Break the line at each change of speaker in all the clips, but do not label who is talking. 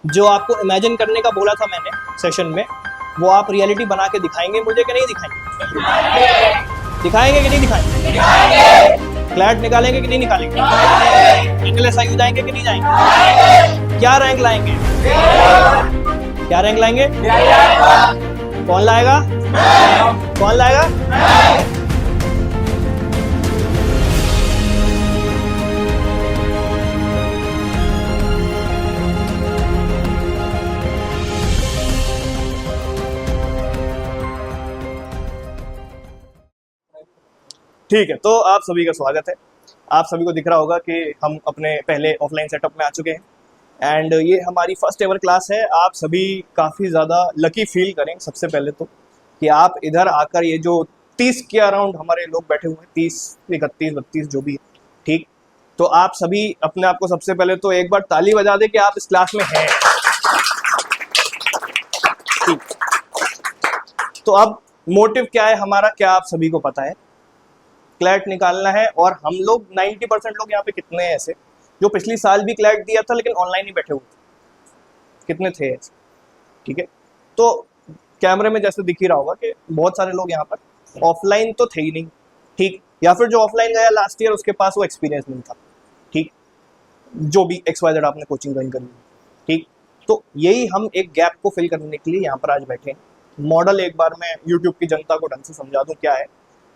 जो आपको इमेजिन करने का बोला था मैंने सेशन में, वो आप रियलिटी बना के दिखाएंगे मुझे कि नहीं दिखाएंगे? दिखाएंगे कि नहीं दिखाएंगे? क्लैट निकालेंगे कि नहीं निकालेंगे? इंग्लिश आई जाएंगे कि नहीं जाएंगे? क्या रैंक लाएंगे? क्या रैंक लाएंगे? कौन लाएगा? कौन लाएगा? ठीक है, तो आप सभी का स्वागत है। आप सभी को दिख रहा होगा कि हम अपने पहले ऑफलाइन सेटअप में आ चुके हैं एंड ये हमारी फर्स्ट एवर क्लास है। आप सभी काफ़ी ज़्यादा लकी फील करें सबसे पहले तो कि आप इधर आकर, ये जो 30 के अराउंड हमारे लोग बैठे हुए हैं, 30, 31, 32 जो भी है, ठीक, तो आप सभी अपने आप को सबसे पहले तो एक बार ताली बजा दें कि आप इस क्लास में हैं। ठीक, तो अब मोटिव क्या है हमारा, क्या आप सभी को पता है? क्लैट निकालना है। और हम लोग 90% लोग यहाँ पे कितने हैं ऐसे जो पिछली साल भी क्लैट दिया था लेकिन ऑनलाइन ही बैठे हुए थे? कितने थे ऐसे? ठीक है, तो कैमरे में जैसे दिख ही रहा होगा कि बहुत सारे लोग यहाँ पर ऑफलाइन तो थे ही नहीं, ठीक, या फिर जो ऑफलाइन गया लास्ट ईयर उसके पास वो एक्सपीरियंस नहीं था, ठीक, जो भी XYZ आपने कोचिंग ज्वाइन करी, ठीक, तो यही हम एक गैप को फिल करने के लिए यहाँ पर आज बैठे हैं। मॉडल एक बार मैं यूट्यूब की जनता को ढंग से समझा दूँ क्या है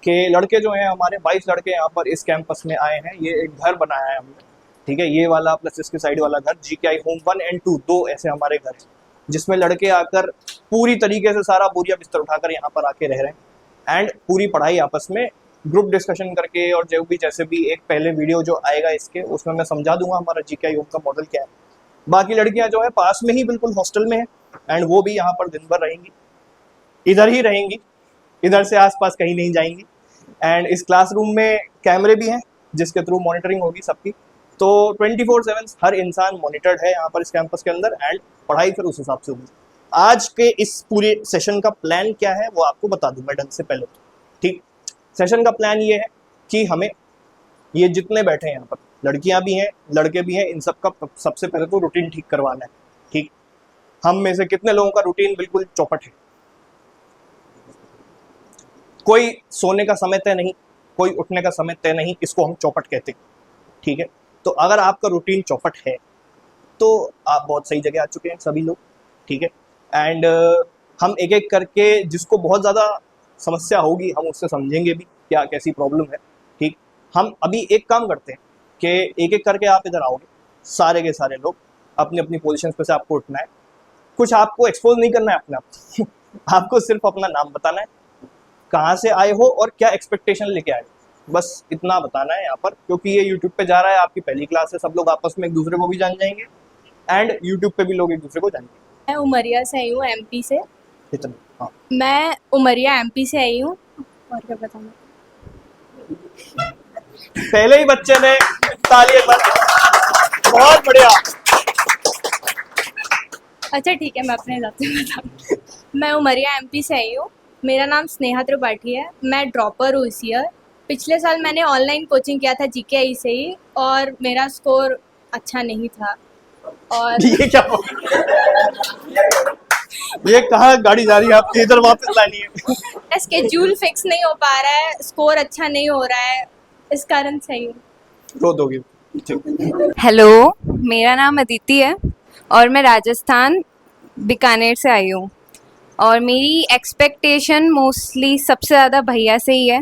कि लड़के जो हैं हमारे 22 लड़के यहाँ पर इस कैंपस में आए हैं। ये एक घर बनाया है हमने, ठीक है, ये वाला प्लस इसके साइड वाला घर, GKI होम 1 और 2, दो ऐसे हमारे घर हैं जिसमें लड़के आकर पूरी तरीके से सारा बोरिया बिस्तर उठाकर यहाँ पर आके रह रहे हैं एंड पूरी पढ़ाई आपस में ग्रुप डिस्कशन करके, और जो भी जैसे भी एक पहले वीडियो जो आएगा इसके उसमें मैं समझा दूंगा हमारा GKI होम का मॉडल क्या है। बाकी लड़कियां जो है पास में ही बिल्कुल हॉस्टल में है एंड वो भी यहाँ पर दिन भर रहेंगी, इधर ही रहेंगी, इधर से आसपास कहीं नहीं जाएंगी। एंड इस क्लासरूम में कैमरे भी हैं जिसके थ्रू मॉनिटरिंग होगी सबकी, तो 24/7 हर इंसान मॉनिटर्ड है यहाँ पर इस कैंपस के अंदर एंड पढ़ाई फिर उस हिसाब से होगी। आज के इस पूरे सेशन का प्लान क्या है वो आपको बता दूं मैं ढंग से पहले तो, ठीक। सेशन का प्लान ये है कि हमें ये जितने बैठे हैं यहाँ पर, लड़कियां भी हैं लड़के भी हैं, इन सबका सबसे पहले तो रूटीन ठीक करवाना है, ठीक। हम में से कितने लोगों का रूटीन बिल्कुल चौपट है? कोई सोने का समय तय नहीं, कोई उठने का समय तय नहीं, इसको हम चौपट कहते हैं, ठीक है। तो अगर आपका रूटीन चौपट है तो आप बहुत सही जगह आ चुके हैं सभी लोग, ठीक है। एंड हम एक एक करके जिसको बहुत ज़्यादा समस्या होगी हम उससे समझेंगे भी क्या कैसी प्रॉब्लम है, ठीक। हम अभी एक काम करते हैं कि एक एक करके आप इधर आओगे, सारे के सारे लोग अपनी अपनी पोजिशन पे से आपको उठना है। कुछ आपको एक्सपोज नहीं करना है अपने आप आपको सिर्फ अपना नाम बताना है, कहाँ से आए हो और क्या एक्सपेक्टेशन लेके आए हो, बस इतना बताना है यहाँ पर, क्योंकि ये यूट्यूब पे जा रहा है, आपकी पहली क्लास है, सब लोग आपस में एक दूसरे को भी जान जाएंगे एंड यूट्यूब पे भी लोग एक दूसरे को जानेंगे।
मैं उमरिया से आई हूँ, MP से।
इतना, हाँ।
मैं उमरिया MP से आई हूँ। और क्या बताना?
पहले ही बच्चे ने ताली एक बार, बहुत बढ़िया।
अच्छा ठीक है, मैं अपने हिसाब से बताऊँ। मैं उमरिया MP से आई हूँ। मेरा नाम स्नेहा त्रिपाठी है। मैं ड्रॉपर हूँ इस ईयर। पिछले साल मैंने ऑनलाइन कोचिंग किया था GKI से ही, और मेरा स्कोर अच्छा नहीं था। और
ये क्या ये कहाँ गाड़ी जा रही है आपकी, इधर वापस लानी है।
स्केड्यूल फिक्स नहीं हो पा रहा है, स्कोर अच्छा नहीं हो रहा है, इस कारण से ही।
रो दोगे?
हेलो, मेरा नाम अदिति है और मैं राजस्थान बीकानेर से आई हूँ। और मेरी एक्सपेक्टेशन मोस्टली सबसे ज़्यादा भैया से ही है।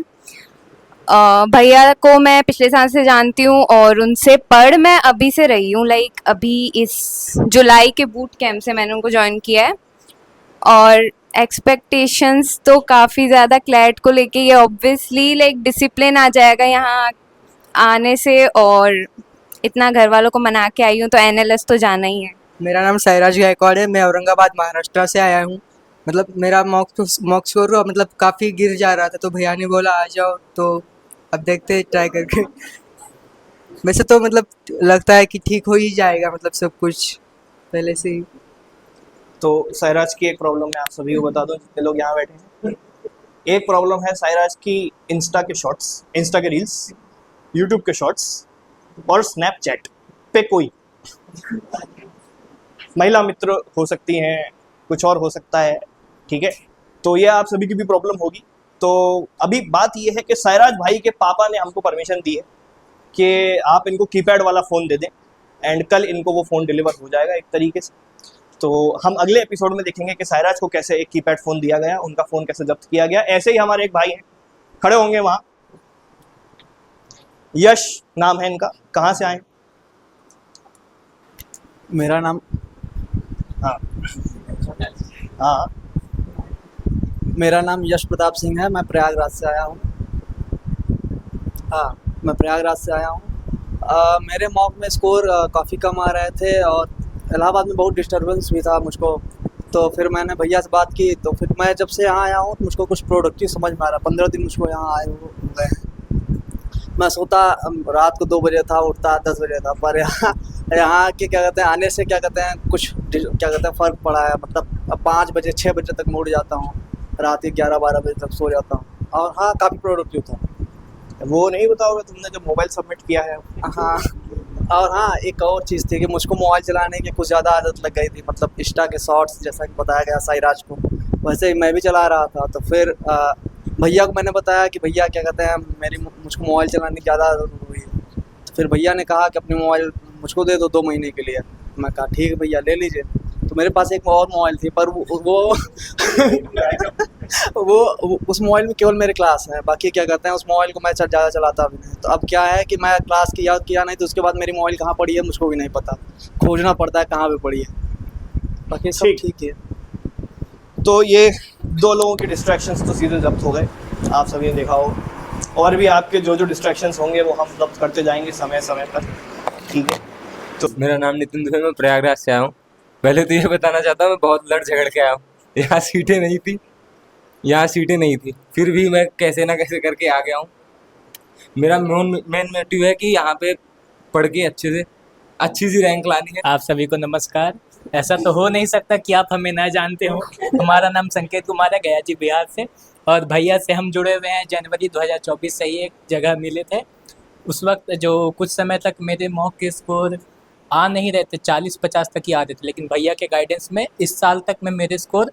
भैया को मैं पिछले साल से जानती हूँ और उनसे पढ़ मैं अभी से रही हूँ, लाइक अभी इस जुलाई के बूट कैंप से मैंने उनको ज्वाइन किया है। और एक्सपेक्टेशंस तो काफ़ी ज़्यादा क्लैट को लेके, ये ऑब्वियसली लाइक डिसिप्लिन आ जाएगा यहाँ आने से, और इतना घर वालों को मना के आई हूँ तो NLS तो जाना ही है।
मेरा नाम साइराज गायकवाड़ है। मैं औरंगाबाद महाराष्ट्र से आया हूँ। मतलब मेरा मॉक स्कोर मतलब काफ़ी गिर जा रहा था, तो भैया ने बोला आ जाओ, तो अब देखते ट्राई करके। वैसे तो मतलब लगता है कि ठीक हो ही जाएगा, मतलब सब कुछ पहले से ही।
तो सायराज की एक प्रॉब्लम मैं आप सभी को बता दूं जितने लोग यहाँ बैठे हैं। एक प्रॉब्लम है सायराज की इंस्टा के शॉर्ट्स, इंस्टा के रील्स, यूट्यूब के शॉर्ट्स और स्नैपचैट पे कोई महिला मित्र हो सकती हैं, कुछ और हो सकता है, ठीक है। तो ये आप सभी की भी प्रॉब्लम होगी। तो अभी बात ये है कि सायराज भाई के पापा ने हमको परमिशन दी है कि आप इनको कीपैड वाला फ़ोन दे दें, एंड कल इनको वो फ़ोन डिलीवर हो जाएगा एक तरीके से। तो हम अगले एपिसोड में देखेंगे कि सायराज को कैसे एक कीपैड फ़ोन दिया गया, उनका फ़ोन कैसे जब्त किया गया। ऐसे ही हमारे एक भाई हैं, खड़े होंगे वहाँ, यश नाम है इनका, कहाँ से आए?
मेरा नाम
हाँ हाँ
मेरा नाम यश प्रताप सिंह है। मैं प्रयागराज से आया हूँ। हाँ, मैं प्रयागराज से आया हूँ। मेरे मॉक में स्कोर काफ़ी कम आ रहे थे और इलाहाबाद में बहुत डिस्टर्बेंस भी था मुझको। तो फिर मैंने भैया से बात की, तो फिर मैं जब से यहाँ आया हूँ तो मुझको कुछ प्रोडक्टिव समझ में आ रहा। 15 दिन मुझको यहाँ आए हुए हैं। मैं सोता रात को 2 बजे था, उठता 10 बजे था, पर यहाँ के क्या कहते हैं आने से क्या कहते हैं कुछ क्या कहते हैं फ़र्क पड़ा है। मतलब अब 5 बजे 6 बजे तक मैं उठ जाता हूँ, रात के 11-12 बजे तक सो जाता हूँ। और हाँ, काफ़ी प्रोडक्टिव था।
वो नहीं बताओगे तुमने जब मोबाइल सबमिट किया है?
हाँ, और हाँ, एक और चीज़ थी कि मुझको मोबाइल चलाने की कुछ ज़्यादा आदत लग गई थी। मतलब इंस्टा के शॉर्ट्स, जैसा कि बताया गया साईराज को, वैसे ही मैं भी चला रहा था। तो फिर भैया को मैंने बताया कि भैया क्या कहते हैं मुझको मोबाइल चलाने की ज़्यादा आदत हो गई है। तो फिर भैया ने कहा कि अपनी मोबाइल मुझको दे दो 2 महीने के लिए। मैं कहा ठीक है भैया, ले लीजिए। तो मेरे पास एक और मोबाइल थी, पर वो उस मोबाइल में केवल मेरे क्लास है, बाकी क्या कहते हैं उस मोबाइल को मैं ज़्यादा चलाता भी नहीं। तो अब क्या है कि मैं क्लास की याद किया नहीं, तो उसके बाद मेरी मोबाइल कहाँ पड़ी है मुझको भी नहीं पता, खोजना पड़ता है कहाँ पे पड़ी है। बाकी सब ठीक है।
तो ये 2 लोगों के डिस्ट्रैक्शंस तो सीधे जब्त हो गए, आप सभी ने देखा हो। और भी आपके जो जो डिस्ट्रैक्शंस होंगे वो हम जब्त करते जाएंगे समय समय पर, ठीक है।
तो मेरा नाम नितिन दुबे, मैं प्रयागराज से आया हूँ। पहले तो ये बताना चाहता हूँ मैं बहुत लड़ झगड़ के आया हूँ। यहाँ सीटें नहीं थी, फिर भी मैं कैसे ना कैसे करके आ गया हूँ। मेरा मेन मोटिव है कि यहाँ पे पढ़ के अच्छी सी रैंक लानी है।
आप सभी को नमस्कार। ऐसा तो हो नहीं सकता कि आप हमें ना जानते हो। हमारा नाम संकेत कुमार है, गया जी बिहार से, और भैया से हम जुड़े हुए हैं जनवरी 2024 से ही एक जगह मिले थे। उस वक्त जो कुछ समय तक मेरे मॉक के स्कोर आ नहीं रहे थे, 40-50 तक ही आते थे, लेकिन भैया के गाइडेंस में इस साल तक में मेरे स्कोर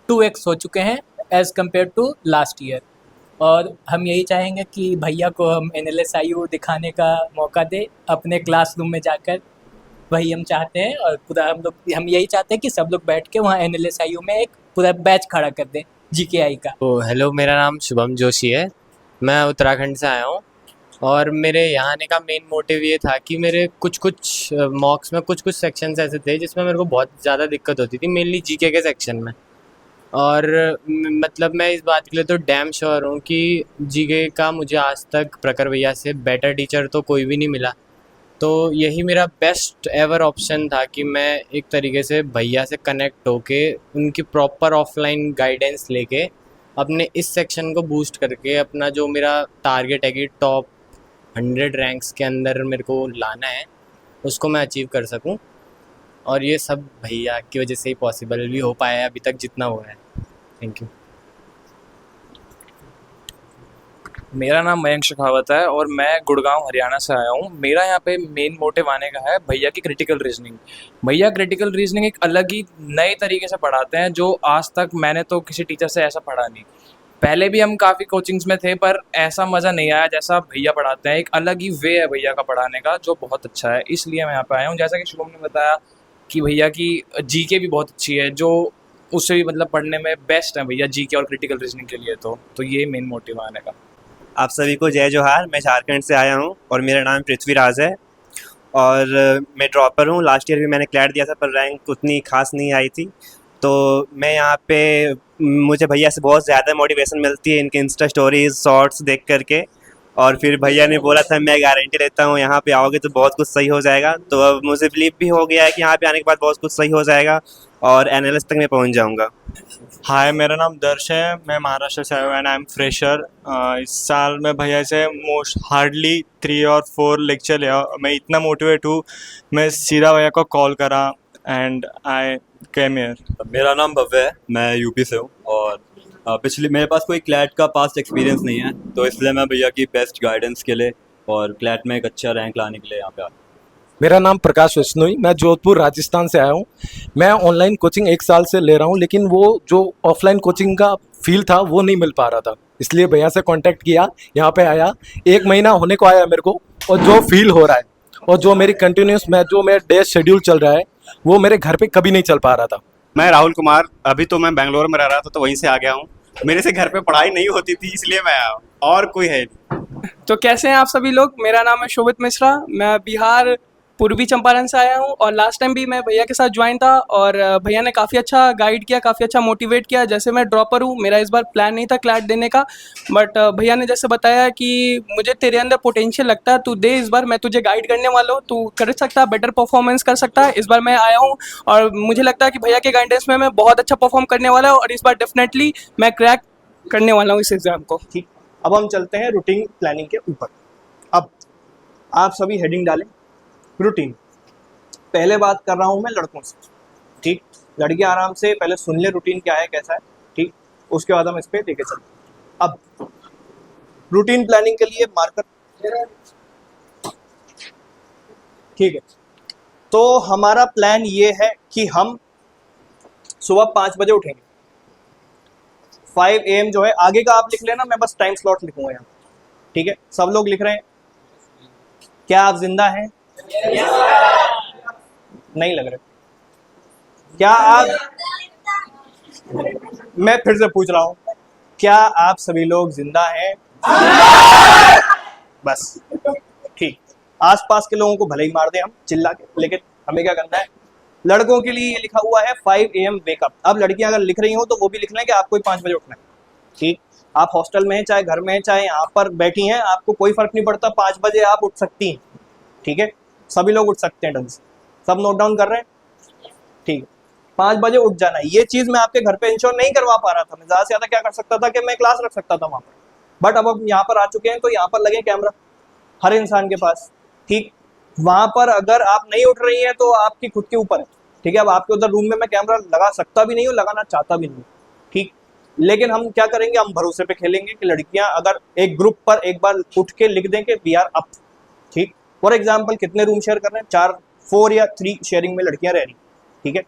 2x हो चुके हैं as compare to last year. और हम यही चाहेंगे कि भैया को हम NLSIU दिखाने का मौका दें अपने क्लासरूम में जाकर। वही हम चाहते हैं, और पूरा हम यही चाहते हैं कि सब लोग बैठ के वहाँ NLSIU में एक पूरा बैच खड़ा कर दें GKI का।
तो हेलो, मेरा नाम शुभम जोशी है। मैं उत्तराखंड से आया हूँ और मेरे यहाँ आने का मेन मोटिव ये था कि मेरे कुछ मॉक्स में कुछ सेक्शंस ऐसे थे जिसमें मेरे को बहुत ज़्यादा दिक्कत होती थी, मेनली GK के सेक्शन में। और मतलब मैं इस बात के लिए तो डैम श्योर हूँ कि GK का मुझे आज तक प्रखर भैया से बेटर टीचर तो कोई भी नहीं मिला। तो यही मेरा बेस्ट एवर ऑप्शन था कि मैं एक तरीके से भैया से कनेक्ट होके उनकी प्रॉपर ऑफलाइन गाइडेंस लेके अपने इस सेक्शन को बूस्ट करके अपना जो मेरा टारगेट है कि टॉप 100 रैंक्स के अंदर मेरे को लाना है, उसको मैं अचीव कर सकूं। और ये सब भैया की वजह से ही पॉसिबल भी हो पाया है अभी तक जितना हुआ है। Thank you.
मेरा नाम मयंक शेखावत है और मैं गुड़गांव हरियाणा से आया हूँ। मेरा यहाँ पे मेन मोटिव आने का है भैया की क्रिटिकल रीजनिंग। भैया क्रिटिकल रीजनिंग एक अलग ही नए तरीके से पढ़ाते हैं जो आज तक मैंने तो किसी टीचर से ऐसा पढ़ा नहीं। पहले भी हम काफ़ी कोचिंग्स में थे पर ऐसा मज़ा नहीं आया जैसा भैया पढ़ाते हैं। एक अलग ही वे है भैया का पढ़ाने का जो बहुत अच्छा है, इसलिए मैं यहाँ पे आया हूँ। जैसा कि शुभम ने बताया कि भैया की GK भी बहुत अच्छी है, जो उससे भी मतलब पढ़ने में बेस्ट है भैया GK और क्रिटिकल रीजनिंग के लिए। तो ये मेन मोटिव आने का।
आप सभी को जय जोहार। मैं झारखंड से आया हूँ और मेरा नाम पृथ्वीराज है और मैं ड्रॉपर हूँ। लास्ट ईयर भी मैंने क्लैट दिया था पर रैंक उतनी खास नहीं आई थी। तो मैं यहाँ पे मुझे भैया से बहुत ज़्यादा मोटिवेशन मिलती है इनके इंस्टा स्टोरीज शॉर्ट्स देख करके। और फिर भैया ने बोला था मैं गारंटी देता हूँ यहाँ पे आओगे तो बहुत कुछ सही हो जाएगा। तो अब मुझे बिलीव भी हो गया है कि यहाँ पे आने के बाद बहुत कुछ सही हो जाएगा और NLS तक मैं पहुँच जाऊँगा।
हाय, मेरा नाम दर्श है, मैं महाराष्ट्र से आया हूँ एंड आई एम फ्रेशर। इस साल मैं भैया से मोस्ट हार्डली 3 और 4 लेक्चर लिया। मैं इतना मोटिवेट हूँ, मैं सीधा भैया को कॉल करा एंड आई केम हियर।
मेरा नाम भव्य है, मैं यूपी से हूँ और पिछले मेरे पास कोई क्लैट का पास्ट एक्सपीरियंस नहीं है, तो इसलिए मैं भैया की बेस्ट गाइडेंस के लिए और क्लैट में एक अच्छा रैंक लाने के लिए यहाँ पे आया।
मेरा नाम प्रकाश विश्नोई, मैं जोधपुर राजस्थान से आया हूँ। मैं ऑनलाइन कोचिंग 1 साल से ले रहा हूँ, लेकिन वो जो ऑफलाइन कोचिंग का फील था वो नहीं मिल पा रहा था, इसलिए भैया से कांटेक्ट किया, यहाँ पे आया। 1 महीना होने को आया मेरे को, और जो फील हो रहा है और जो मेरी कंटिन्यूस जो मेरा डे शेड्यूल चल रहा है वो मेरे घर पे कभी नहीं चल पा रहा था।
मैं राहुल कुमार, अभी तो मैं बेंगलोर में रह रहा था तो वहीं से आ गया हूँ। मेरे से घर पे पढ़ाई नहीं होती थी इसलिए मैं आया हूँ, और कोई है नहीं।
तो कैसे हैं आप सभी लोग। मेरा नाम है शोभित मिश्रा, मैं बिहार पूर्वी चंपारण से आया हूं और लास्ट टाइम भी मैं भैया के साथ ज्वाइन था और भैया ने काफ़ी अच्छा गाइड किया, काफ़ी अच्छा मोटिवेट किया। जैसे मैं ड्रॉपर हूं, मेरा इस बार प्लान नहीं था क्लैट देने का, बट भैया ने जैसे बताया कि मुझे तेरे अंदर पोटेंशियल लगता है, तू दे इस बार, मैं तुझे गाइड करने वाला हूँ, तू कर सकता है, बेटर परफॉर्मेंस कर सकता है। इस बार मैं आया हूँ और मुझे लगता है कि भैया के गाइडेंस में मैं बहुत अच्छा परफॉर्म करने वाला हूँ और इस बार डेफिनेटली मैं क्रैक करने वाला हूँ इस एग्ज़ाम को।
ठीक, अब हम चलते हैं रूटीन प्लानिंग के ऊपर। अब आप सभी हेडिंग डालें, रूटीन। पहले बात कर रहा हूं मैं लड़कों से, ठीक। लड़कियां आराम से पहले सुन ले रूटीन क्या है, कैसा है, ठीक। उसके बाद हम इस पे लेके चलते हैं। अब रूटीन प्लानिंग के लिए मार्कर, ठीक है। तो हमारा प्लान ये है कि हम सुबह 5 बजे उठेंगे। 5 AM जो है, आगे का आप लिख लेना, मैं बस टाइम स्लॉट लिखूंगा यहाँ, ठीक है। सब लोग लिख रहे हैं? क्या आप जिंदा हैं? नहीं लग रहे। क्या आप, मैं फिर से पूछ रहा हूं, क्या आप सभी लोग जिंदा हैं? बस, ठीक। आसपास के लोगों को भले ही मार दें हम चिल्ला के, लेकिन हमें क्या करना है। लड़कों के लिए ये लिखा हुआ है 5 AM वेकअप। अब लड़कियां अगर लिख रही हो तो वो भी लिख लें कि आपको 5 बजे उठना है, ठीक। आप हॉस्टल में हैं, चाहे घर में हैं, चाहे यहाँ पर बैठी हैं, आपको कोई फर्क नहीं पड़ता, 5 बजे आप उठ सकती हैं, ठीक है। सभी लोग उठ सकते हैं ढंग से। सब नोट डाउन कर रहे हैं? ठीक है, 5 बजे उठ जाना है। ये चीज मैं आपके घर पे इंश्योर नहीं करवा पा रहा था। मैं ज्यादा से ज्यादा क्या कर सकता था कि मैं क्लास रख सकता था वहां पर, बट अब हम यहाँ पर आ चुके हैं तो यहाँ पर लगे कैमरा हर इंसान के पास, ठीक। वहां पर अगर आप नहीं उठ रही हैं तो आपकी खुद के ऊपर है, ठीक है। अब आपके उधर रूम में मैं कैमरा लगा सकता भी नहीं हूँ, लगाना चाहता भी नहीं, ठीक। लेकिन हम क्या करेंगे, हम भरोसे पे खेलेंगे कि लड़कियां अगर एक ग्रुप पर एक बार उठ के लिख दें कि वी आर अप, ठीक। फॉर एग्जाम्पल कितने रूम शेयर कर रहे हैं, 4, 4 या 3 शेयरिंग में लड़कियां रह रही, ठीक है।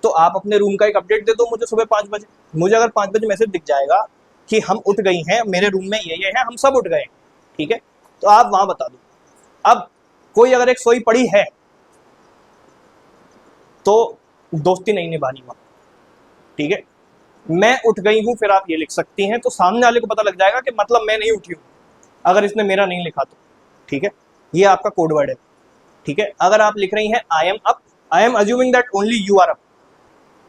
तो आप अपने रूम का एक अपडेट दे दो मुझे सुबह 5 बजे। मुझे अगर 5 बजे मैसेज दिख जाएगा कि हम उठ गई हैं, मेरे रूम में ये है, हम सब उठ गए, ठीक है, तो आप वहां बता दो। अब कोई अगर एक सोई पड़ी है तो दोस्ती नहीं निभानी वहां, ठीक है। मैं उठ गई हूं फिर आप ये लिख सकती हैं, तो सामने वाले को पता लग जाएगा कि मतलब मैं नहीं उठी हूं अगर इसने मेरा नहीं लिखा तो, ठीक है। ये आपका कोड वर्ड है, ठीक है। अगर आप लिख रही हैं I am up, I am assuming that only you are up,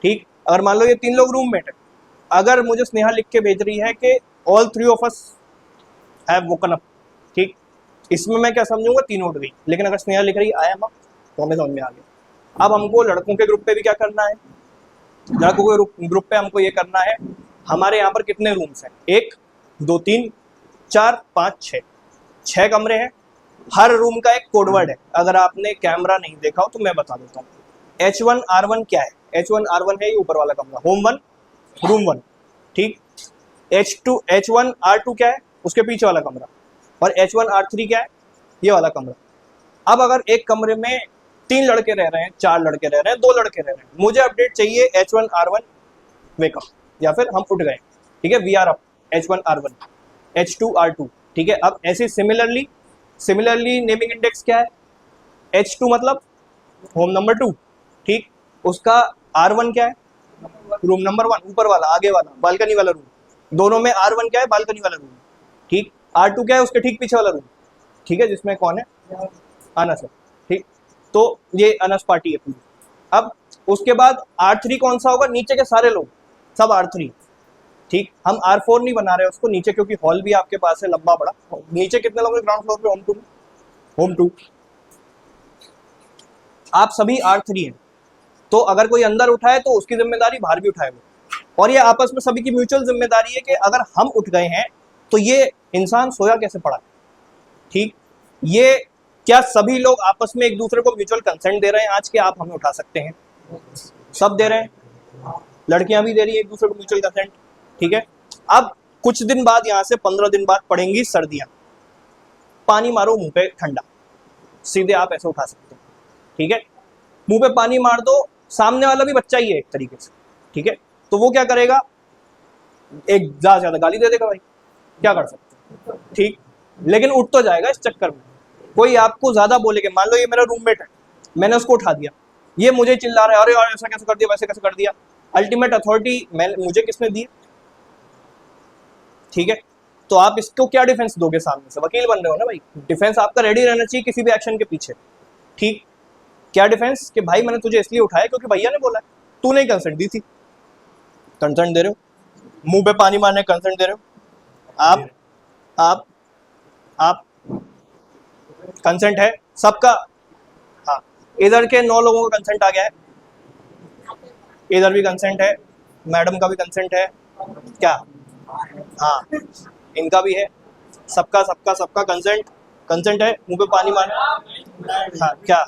ठीक। अगर मान लो ये 3 लोग रूममेट है, अगर मुझे स्नेहा लिख के भेज रही है कि all 3 of us have woken up, ठीक, इसमें मैं क्या समझूंगा, 3 उठ गई। लेकिन अगर स्नेहा लिख रही आई एम अप तो हमें समझ में आ गया। अब हमको लड़कों के ग्रुप पे भी क्या करना है, लड़कों के ग्रुप पे हमको ये करना है, हमारे यहाँ पर कितने रूम्स हैं, 1, 2, 3, 4, 5, 6, 6 कमरे हैं। हर रूम का एक कोडवर्ड है, अगर आपने कैमरा नहीं देखा हो तो मैं बता देता हूँ। H1R1 क्या है, H1R1 है ये ऊपर वाला कमरा, होम 1, रूम 1, ठीक। H1R2 क्या है, उसके पीछे वाला कमरा, और H1R3 क्या है, ये वाला कमरा। अब अगर एक कमरे में 3 लड़के रह रहे हैं, 4 लड़के रह रहे हैं, 2 लड़के रह रहे हैं, मुझे अपडेट चाहिए H1R1 वेकअप, या फिर हम उठ गए, ठीक है, we are up, H1R1, H2R2, ठीक है। अब ऐसे सिमिलरली नेमिंग इंडेक्स क्या है, H2 मतलब होम नंबर 2, ठीक। उसका R1 क्या है, रूम नंबर 1, ऊपर वाला, आगे वाला, बालकनी वाला रूम। दोनों में R1 क्या है, बालकनी वाला रूम, ठीक। R2 क्या है, उसके ठीक पीछे वाला रूम, ठीक है, जिसमें कौन है, अनस है, ठीक। तो ये अनस पार्टी है पूरी। अब उसके बाद R3 कौन सा होगा, नीचे के सारे लोग सब R3, ठीक। हम R4 नहीं बना रहे उसको नीचे, क्योंकि हॉल भी आपके पास है लंबा बड़ा। नीचे कितने लोग हैं ग्राउंड फ्लोर पे, होम 2, आप सभी R3 हैं। तो अगर कोई अंदर उठाए तो उसकी जिम्मेदारी बाहर भी उठाए वो, और ये आपस में सभी की म्यूचुअल जिम्मेदारी है कि अगर हम उठ गए हैं तो ये इंसान सोया कैसे पड़ा है, ठीक। ये क्या सभी लोग आपस में एक दूसरे को म्यूचुअल कंसेंट दे रहे हैं आज के आप हमें उठा सकते हैं, सब दे रहे हैं, लड़कियां भी दे रही है एक दूसरे को म्यूचुअल कंसेंट, ठीक है। अब कुछ दिन बाद, यहाँ से 15 दिन बाद पड़ेंगी सर्दियां, पानी मारो मुंह पे ठंडा, सीधे आप ऐसे उठा सकते हो, ठीक है। मुंह पे पानी मार दो, सामने वाला भी बच्चा ही है एक तरीके से, ठीक है। तो वो क्या करेगा, एक ज्यादा से ज्यादा गाली दे देगा भाई, क्या कर सकते हैं, ठीक। लेकिन उठ तो जाएगा इस चक्कर में। कोई आपको ज्यादा बोलेगा, मान लो ये मेरा रूममेट है, मैंने उसको उठा दिया, ये मुझे चिल्ला रहा है, अरे यार ऐसा कैसे कर दिया, वैसे कैसे कर दिया। अल्टीमेट अथॉरिटी मुझे किसने दी, ठीक है। तो आप इसको क्या डिफेंस दोगे, सामने से वकील बन रहे हो ना भाई, डिफेंस आपका रेडी रहना चाहिए किसी भी एक्शन के पीछे, ठीक। क्या डिफेंस, कि भाई मैंने तुझे इसलिए उठाया क्योंकि भैया ने बोला, तू नहीं कंसेंट दी थी, कंसेंट दे रहे हो, मुंह पे पानी मारने कंसेंट दे रहे हो आप कंसेंट है सबका। हाँ, इधर के 9 लोगों का कंसेंट आ गया है, इधर भी कंसेंट है, मैडम का भी कंसेंट है, क्या, हाँ इनका भी है, सबका सबका सबका कंसेंट है, मुंह पे पानी मारना, हाँ क्या,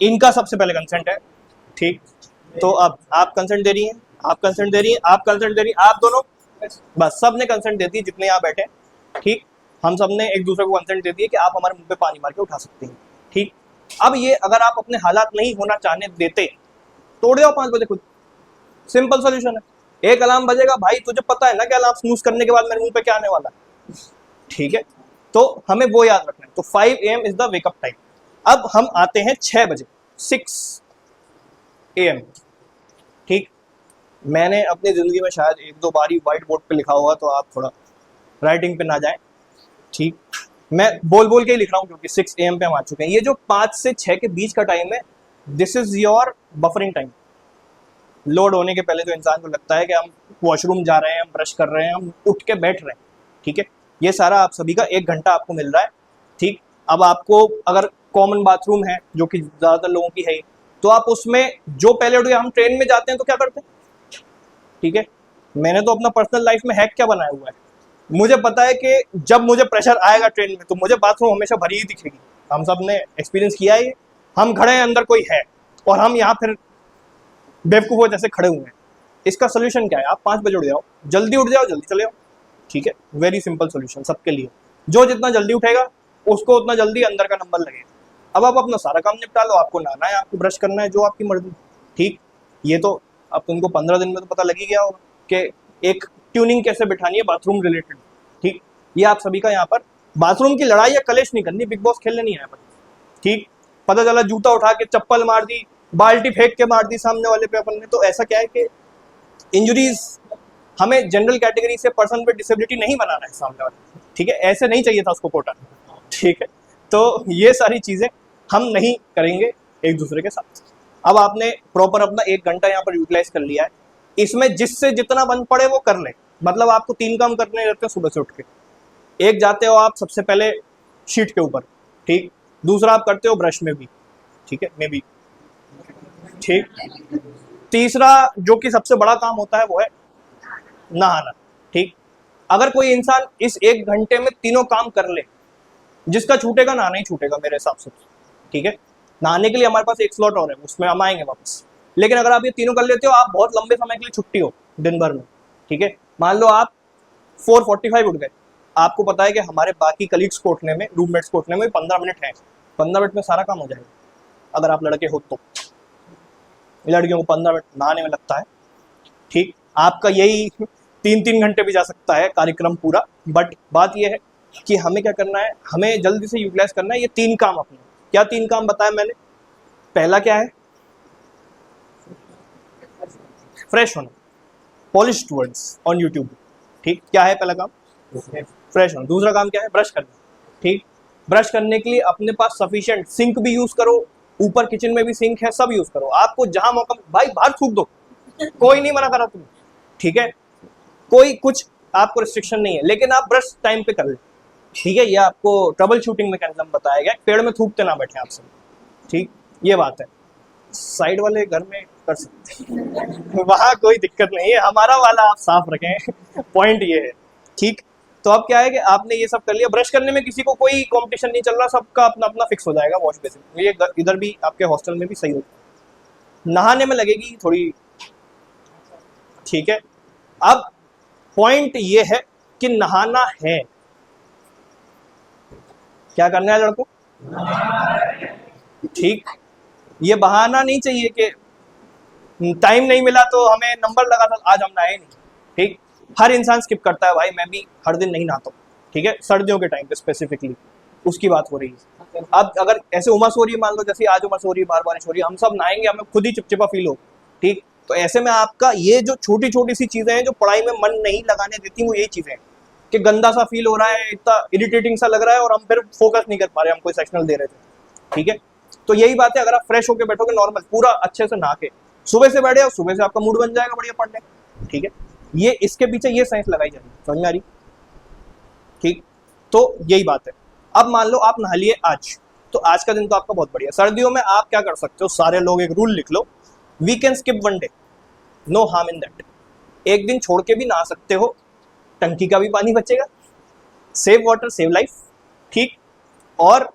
इनका सबसे पहले कंसेंट है, ठीक। तो अब आप कंसेंट दे रही हैं, आप कंसेंट दे रही हैं, आप कंसेंट दे रही हैं, आप दोनों, बस सब ने कंसेंट दे दी जितने यहाँ बैठे, ठीक। हम सब ने एक दूसरे को कंसेंट दे दिए कि आप हमारे मुंह पे पानी मार के उठा सकते हैं, ठीक। अब ये अगर आप अपने हालात नहीं होना चाहने देते, तोड़ दो 5 बजे खुद, सिंपल सोल्यूशन है। एक अलार्म बजेगा, भाई तुझे पता है ना कि अलार्म स्नूज करने के बाद मेरे मुंह पे क्या आने वाला है, ठीक है। तो हमें वो याद रखना है। तो 5 AM is the wake up time. अब हम आते हैं 6 बजे, 6 AM, ठीक। मैंने अपनी जिंदगी में शायद 1-2 बार ही व्हाइट बोर्ड पे लिखा हुआ, तो आप थोड़ा राइटिंग पे ना जाएं, ठीक। मैं बोल बोल के ही लिख रहा हूँ क्योंकि 6 AM पे हम आ चुके हैं। ये जो 5 से 6 के बीच का टाइम है, this is your buffering time. Load होने के पहले जो इंसान को लगता है कि हम वॉशरूम जा रहे हैं, हम ब्रश कर रहे हैं, हम उठ के बैठ रहे हैं, ठीक है, ये सारा आप सभी का 1 घंटा आपको मिल रहा है, ठीक। अब आपको अगर कॉमन बाथरूम है, जो कि ज़्यादातर लोगों की है, तो आप उसमें जो पहले उठे, हम ट्रेन में जाते हैं तो क्या करते हैं, ठीक है। मैंने तो अपना पर्सनल लाइफ में हैक क्या बनाया हुआ है, मुझे पता है कि जब मुझे प्रेशर आएगा ट्रेन में तो मुझे बाथरूम हमेशा भरी ही दिखेगी। हम सब ने एक्सपीरियंस किया है, हम खड़े हैं, अंदर कोई है और हम यहाँ फिर बेवकूफ़ों जैसे खड़े हुए हैं। इसका सोल्यूशन क्या है, आप 5 बजे उठ जाओ, जल्दी उठ जाओ, जल्दी चले जाओ, ठीक है। वेरी सिंपल सोल्यूशन सबके लिए। जो जितना जल्दी उठेगा उसको उतना जल्दी अंदर का नंबर लगेगा। अब आप अपना सारा काम निपटा लो, आपको नहाना है, आपको ब्रश करना है, जो आपकी मर्जी, ठीक। ये तो अब तुमको 15 दिन में तो पता लग ही गया होगा कि एक ट्यूनिंग कैसे बिठानी है बाथरूम रिलेटेड, ठीक। ये आप सभी का यहाँ पर बाथरूम की लड़ाई या कलेश नहीं करनी, बिग बॉस खेलने नहीं आया पर, ठीक। पता चला जूता उठा के चप्पल मार दी, बाल्टी फेंक के मार दी सामने वाले पे अपन ने, तो ऐसा क्या है कि इंजरीज, हमें जनरल कैटेगरी से पर्सन पे डिसेबिलिटी नहीं बनाना है सामने वाले, ठीक है। ऐसे नहीं चाहिए था उसको कोटा, ठीक है। तो ये सारी चीज़ें हम नहीं करेंगे एक दूसरे के साथ। अब आपने प्रॉपर अपना 1 घंटा यहाँ पर यूटिलाइज कर लिया है, इसमें जिससे जितना बन पड़े वो कर ले। मतलब आपको 3 काम करने रहते हैं सुबह से उठ के। एक जाते हो आप सबसे पहले शीट के ऊपर, ठीक। दूसरा आप करते हो ब्रश में भी, ठीक है, में भी, ठीक। तीसरा जो कि सबसे बड़ा काम होता है वो है नहाना, ठीक। अगर कोई इंसान इस 1 घंटे में तीनों काम कर ले, जिसका छूटेगा नहाना ही छूटेगा मेरे हिसाब से, ठीक है। नहाने के लिए हमारे पास 1 स्लॉट और है, उसमें हम आएंगे वापस। लेकिन अगर आप ये तीनों कर लेते हो, आप बहुत लंबे समय के लिए छुट्टी हो दिन भर में, ठीक है। मान लो आप 4:45 उठ गए, आपको पता है कि हमारे बाकी कलीग्स को उठने में, रूममेट्स को उठने में 15 मिनट है, 15 मिनट में सारा काम हो जाएगा अगर आप लड़के हो तो। लड़कियों को 15 मिनट नहाने में लगता है, ठीक। आपका यही 3-3 घंटे भी जा सकता है कार्यक्रम पूरा। बट बात यह है कि हमें क्या करना है, हमें जल्दी से यूटिलाइज करना है ये 3 काम अपने। क्या 3 काम बताया मैंने? पहला क्या है, फ्रेश होना, पॉलिश्ड वर्ड्स ऑन यूट्यूब, ठीक। क्या है पहला काम? फ्रेश होना। दूसरा काम क्या है? ब्रश करना, ठीक। ब्रश करने के लिए अपने पास सफिशिएंट सिंक भी यूज करो, ऊपर किचन में भी सिंक है, सब यूज करो। आपको जहां मौका, भाई बाहर थूक दो, कोई नहीं मना करा तुम्हें, ठीक है। कोई कुछ आपको रिस्ट्रिक्शन नहीं है, लेकिन आप ब्रश टाइम पे कर ले, ठीक है। ये आपको ट्रबल शूटिंग मैकेनिज्म बताया गया, पेड़ में थूकते ना बैठे आप सब, ठीक। ये बात है, साइड वाले घर में कर सकते हैं वहां कोई दिक्कत नहीं है, हमारा वाला आप साफ रखें पॉइंट ये है, ठीक। तो अब क्या है कि आपने ये सब कर लिया, ब्रश करने में किसी को कोई कंपटीशन नहीं चल रहा, सबका अपना अपना फिक्स हो जाएगा वॉश बेसिन। ये इधर भी आपके हॉस्टल में भी सही होता है। नहाने में लगेगी थोड़ी, ठीक है। अब पॉइंट ये है कि नहाना है, क्या करना है लड़कों? ठीक, ये बहाना नहीं चाहिए कि टाइम नहीं मिला तो हमें नंबर लगा था आज हम नहाए नहीं। ठीक, हर इंसान स्किप करता है भाई, मैं भी हर दिन नहीं नहाता हूँ। ठीक है, सर्दियों के टाइम पे स्पेसिफिकली उसकी बात हो रही है। अब अगर ऐसे उमस हो रही है, मान लो जैसे आज उमस हो रही है, बार बारिश हो रही है, हम सब नहाएंगे, हमें खुद ही चिपचिपा फील हो। ठीक, तो ऐसे में आपका ये जो छोटी छोटी सी चीजें हैं जो पढ़ाई में मन नहीं लगाने देती, वो यही चीजें हैं कि गंदा सा फील हो रहा है, इतना इरिटेटिंग सा लग रहा है और हम फिर फोकस नहीं कर पा रहे, हम कोई सेक्शनल दे रहे थे। ठीक है, तो यही बात है, अगर आप फ्रेश होकर बैठोगे नॉर्मल पूरा अच्छे से नहा के सुबह से बैठे और सुबह से आपका मूड बन जाएगा बढ़िया पढ़ने। ठीक है, ये इसके पीछे ये साइंस लगाई जा रही है, समझ में आ रही? ठीक, तो यही बात है। अब मान लो आप नहा लिए आज, तो आज का दिन तो आपका बहुत बढ़िया। सर्दियों में आप क्या कर सकते हो, सारे लोग एक रूल लिख लो, we can skip one day, no harm in that. एक दिन छोड़ के भी नहा सकते हो, टंकी का भी पानी बचेगा, सेव वाटर सेव लाइफ। ठीक, और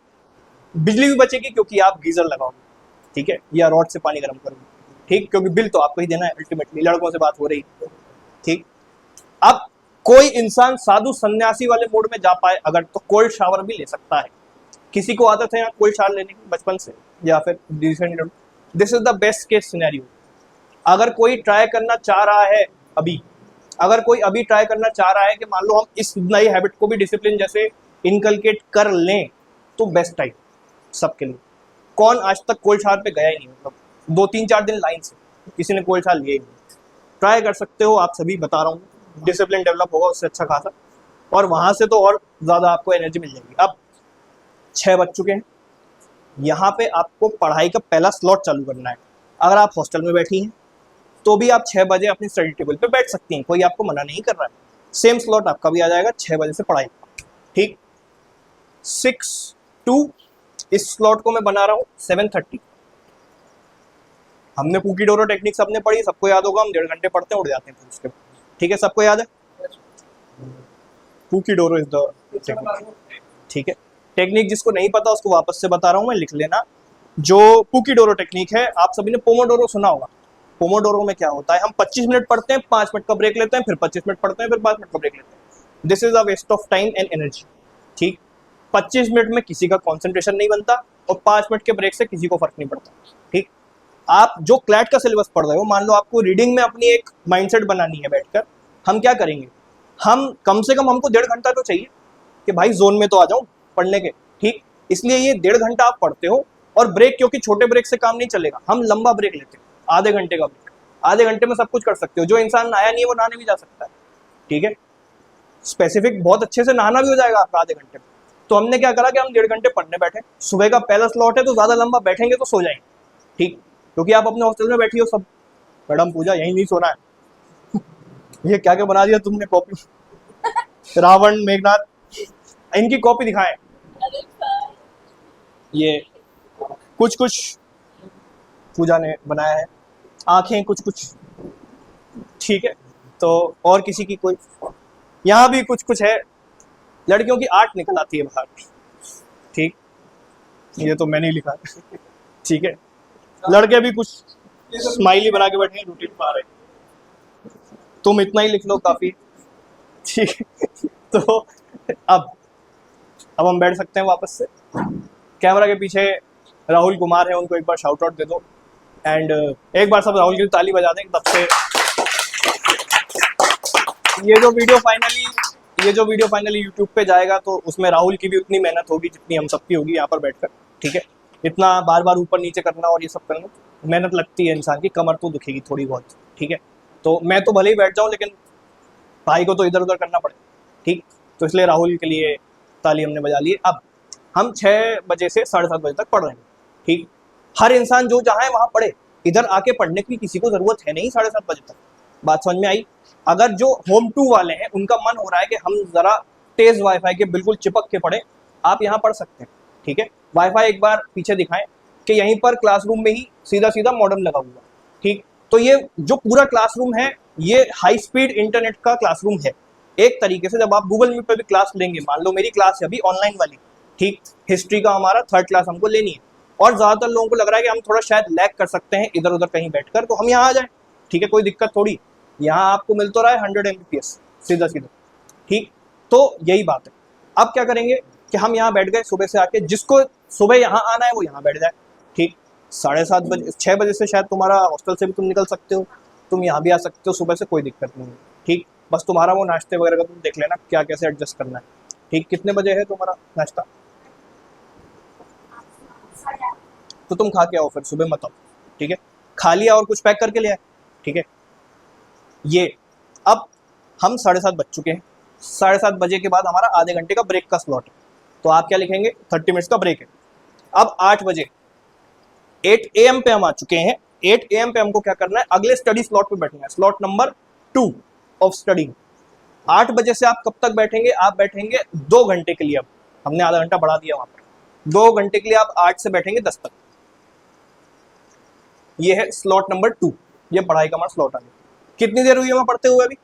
बिजली भी बचेगी क्योंकि आप गीजर लगाओगे। ठीक है, या रॉड से पानी गर्म करोगे। ठीक, क्योंकि बिल तो आपको ही देना है अल्टीमेटली, लड़कों से बात हो रही है। ठीक, अब कोई इंसान साधु सन्यासी वाले मोड में जा पाए अगर, तो कोल्ड शावर भी ले सकता है। किसी को आदत है यहाँ कोल्ड शावर लेने की बचपन से, या फिर this is the best case scenario. अगर कोई ट्राई करना चाह रहा है अभी, अगर कोई अभी ट्राई करना चाह रहा है कि मान लो हम इस नई हैबिट को भी डिसिप्लिन जैसे इनकलकेट कर लें, तो बेस्ट टाइम सबके लिए। कौन आज तक कोल्ड शावर पे गया ही नहीं, मतलब 2-3-4 दिन लाइन से किसी ने कोल्ड शावर लिया ही नहीं। ट्राई कर सकते हो आप सभी, बता रहा हूँ, डिसिप्लिन डेवलप होगा उससे अच्छा खासा, और वहां से तो और ज़्यादा आपको एनर्जी मिल जाएगी। अब 6 बज चुके हैं, यहाँ पे आपको पढ़ाई का पहला स्लॉट चालू करना है। अगर आप हॉस्टल में बैठी हैं तो भी आप 6 बजे अपनी स्टडी टेबल पे बैठ सकती हैं, कोई आपको मना नहीं कर रहा है। सेम स्लॉट आपका भी आ जाएगा 6 बजे से पढ़ाई। ठीक, 6 to इस स्लॉट को मैं बना रहा हूँ 7:30। हमने पुकीडोरो टेक्निक सबने पढ़ी, सबको याद होगा, हम 1.5 घंटे पढ़ते हैं उड़ जाते हैं फिर उसके। ठीक है, सबको याद है पुकीडोरो इज द टेक्निक। ठीक है, टेक्निक जिसको नहीं पता उसको वापस से बता रहा हूँ मैं, लिख लेना। जो पुकीडोरो टेक्निक है, आप सभी ने पोमोडोरो सुना होगा। पोमोडोरो में क्या होता है, हम 25 मिनट पढ़ते हैं, 5 मिनट का ब्रेक लेते हैं, फिर 25 मिनट पढ़ते हैं, फिर 5 मिनट का ब्रेक लेते हैं। This is a waste of time and energy. ठीक, 25 मिनट में किसी का कॉन्सेंट्रेशन नहीं बनता और 5 मिनट के ब्रेक से किसी को फर्क नहीं पड़ता। ठीक, आप जो क्लैट का सिलेबस पढ़ रहे हो, मान लो आपको रीडिंग में अपनी एक माइंडसेट बनानी है बैठकर, हम क्या करेंगे, हम कम से कम हमको 1.5 घंटा तो चाहिए कि भाई जोन में तो आ जाऊं पढ़ने के। ठीक, इसलिए ये 1.5 घंटा आप पढ़ते हो, और ब्रेक क्योंकि छोटे ब्रेक से काम नहीं चलेगा, हम लंबा ब्रेक लेते हैं, आधे घंटे का ब्रेक। आधे घंटे में सब कुछ कर सकते हो। जो इंसान नहाया नहीं है वो नहाने भी जा सकता है। ठीक है, स्पेसिफिक बहुत अच्छे से नहाना भी हो जाएगा आपका आधे घंटे में। तो हमने क्या करा कि हम 1.5 घंटे पढ़ने बैठे। सुबह का पहला स्लॉट है तो ज्यादा लंबा बैठेंगे तो सो जाएंगे। ठीक, क्योंकि आप अपने हॉस्टल में बैठी हो सब, मैडम पूजा यहीं नहीं सोना है। ये क्या क्या बना दिया तुमने कॉपी, रावण मेघनाथ, इनकी कॉपी दिखाएं। ये कुछ कुछ पूजा ने बनाया है, आंखें कुछ कुछ। ठीक है, तो और किसी की कोई, यहाँ भी कुछ कुछ है, लड़कियों की आर्ट निकल आती है बाहर। ठीक, ये तो मैंने ही लिखा। ठीक है, लड़के भी कुछ स्माइली बना के बैठे हैं, रूटीन पा रहे हैं। तुम इतना ही लिख लो काफी। ठीक है, तो अब हम बैठ सकते हैं वापस से। कैमरा के पीछे राहुल कुमार है, उनको एक बार शाउट आउट दे दो, एंड एक बार सब राहुल की ताली बजा दें तब से। ये जो वीडियो फाइनली यूट्यूब पे जाएगा तो उसमें राहुल की भी उतनी मेहनत होगी जितनी हम सबकी होगी यहाँ पर बैठकर। ठीक है, इतना बार बार ऊपर नीचे करना और ये सब करना मेहनत लगती है, इंसान की कमर तो दुखेगी थोड़ी बहुत। ठीक है, तो मैं तो भले ही बैठ जाऊँ लेकिन भाई को तो इधर उधर करना पड़ेगा। ठीक, तो इसलिए राहुल के लिए ताली हमने बजा ली। अब हम 6 बजे से 7:30 बजे तक पढ़ रहे हैं। ठीक, हर इंसान जो जहाँ है वहाँ पढ़े, इधर आके पढ़ने की किसी को जरूरत है नहीं 7:30 बजे तक। बात समझ में आई? अगर जो होम 2 वाले हैं उनका मन हो रहा है कि हम जरा तेज वाईफाई के बिल्कुल चिपक के पढ़े, आप यहाँ पढ़ सकते हैं। ठीक है, वाईफाई एक बार पीछे दिखाएं कि यहीं पर क्लासरूम में ही सीधा सीधा मॉडेम लगा हुआ। ठीक, तो ये जो पूरा क्लासरूम है ये हाई स्पीड इंटरनेट का क्लासरूम है। एक तरीके से जब आप गूगल मीट पर भी क्लास लेंगे, मान लो मेरी क्लास है अभी ऑनलाइन वाली, ठीक, हिस्ट्री का हमारा 3rd क्लास हमको लेनी है, और ज्यादातर लोगों को लग रहा है कि हम थोड़ा शायद लैग कर सकते हैं इधर उधर कहीं बैठकर, तो हम यहाँ आ जाएं। ठीक है, कोई दिक्कत थोड़ी, यहाँ आपको मिल तो रहा है 100 Mbps सीधा सीधा। ठीक, तो यही बात है। अब क्या करेंगे कि हम यहाँ बैठ गए, सुबह से आके जिसको सुबह यहाँ आना है वो यहाँ बैठ जाए, ठीक, 7:30 बजे 6 बजे से शायद तुम्हारा हॉस्टल से भी तुम निकल सकते हो, तुम यहाँ भी आ सकते हो सुबह से, कोई दिक्कत नहीं है। ठीक, बस तुम्हारा वो नाश्ते वगैरह का तुम देख लेना क्या कैसे एडजस्ट करना है। ठीक, कितने बजे है तुम्हारा नाश्ता? तो तुम खा के आओ फिर, सुबह मत आओ। ठीक है, खा लिया और कुछ पैक करके ले आए। ठीक है, ये अब हम 7:30 बज चुके हैं, 7:30 बजे के बाद हमारा आधे घंटे का ब्रेक का स्लॉट है, तो आप क्या लिखेंगे? 30 मिनट्स का ब्रेक है। अब 8 बजे 8 AM पे हम आ चुके हैं। 8 AM पे हमको क्या करना है? अगले स्टडी स्लॉट पे बैठना है, स्लॉट नंबर 2 ऑफ स्टडी। 8 बजे से आप कब तक बैठेंगे? आप बैठेंगे 2 घंटे के लिए। अब हमने आधा घंटा बढ़ा दिया वहां पर, 2 घंटे के लिए आप 8 से बैठेंगे 10 तक। ये है स्लॉट नंबर 2, ये पढ़ाई का हमारा स्लॉट आ गया। कितनी देर हुई हमें पढ़ते हुए? अभी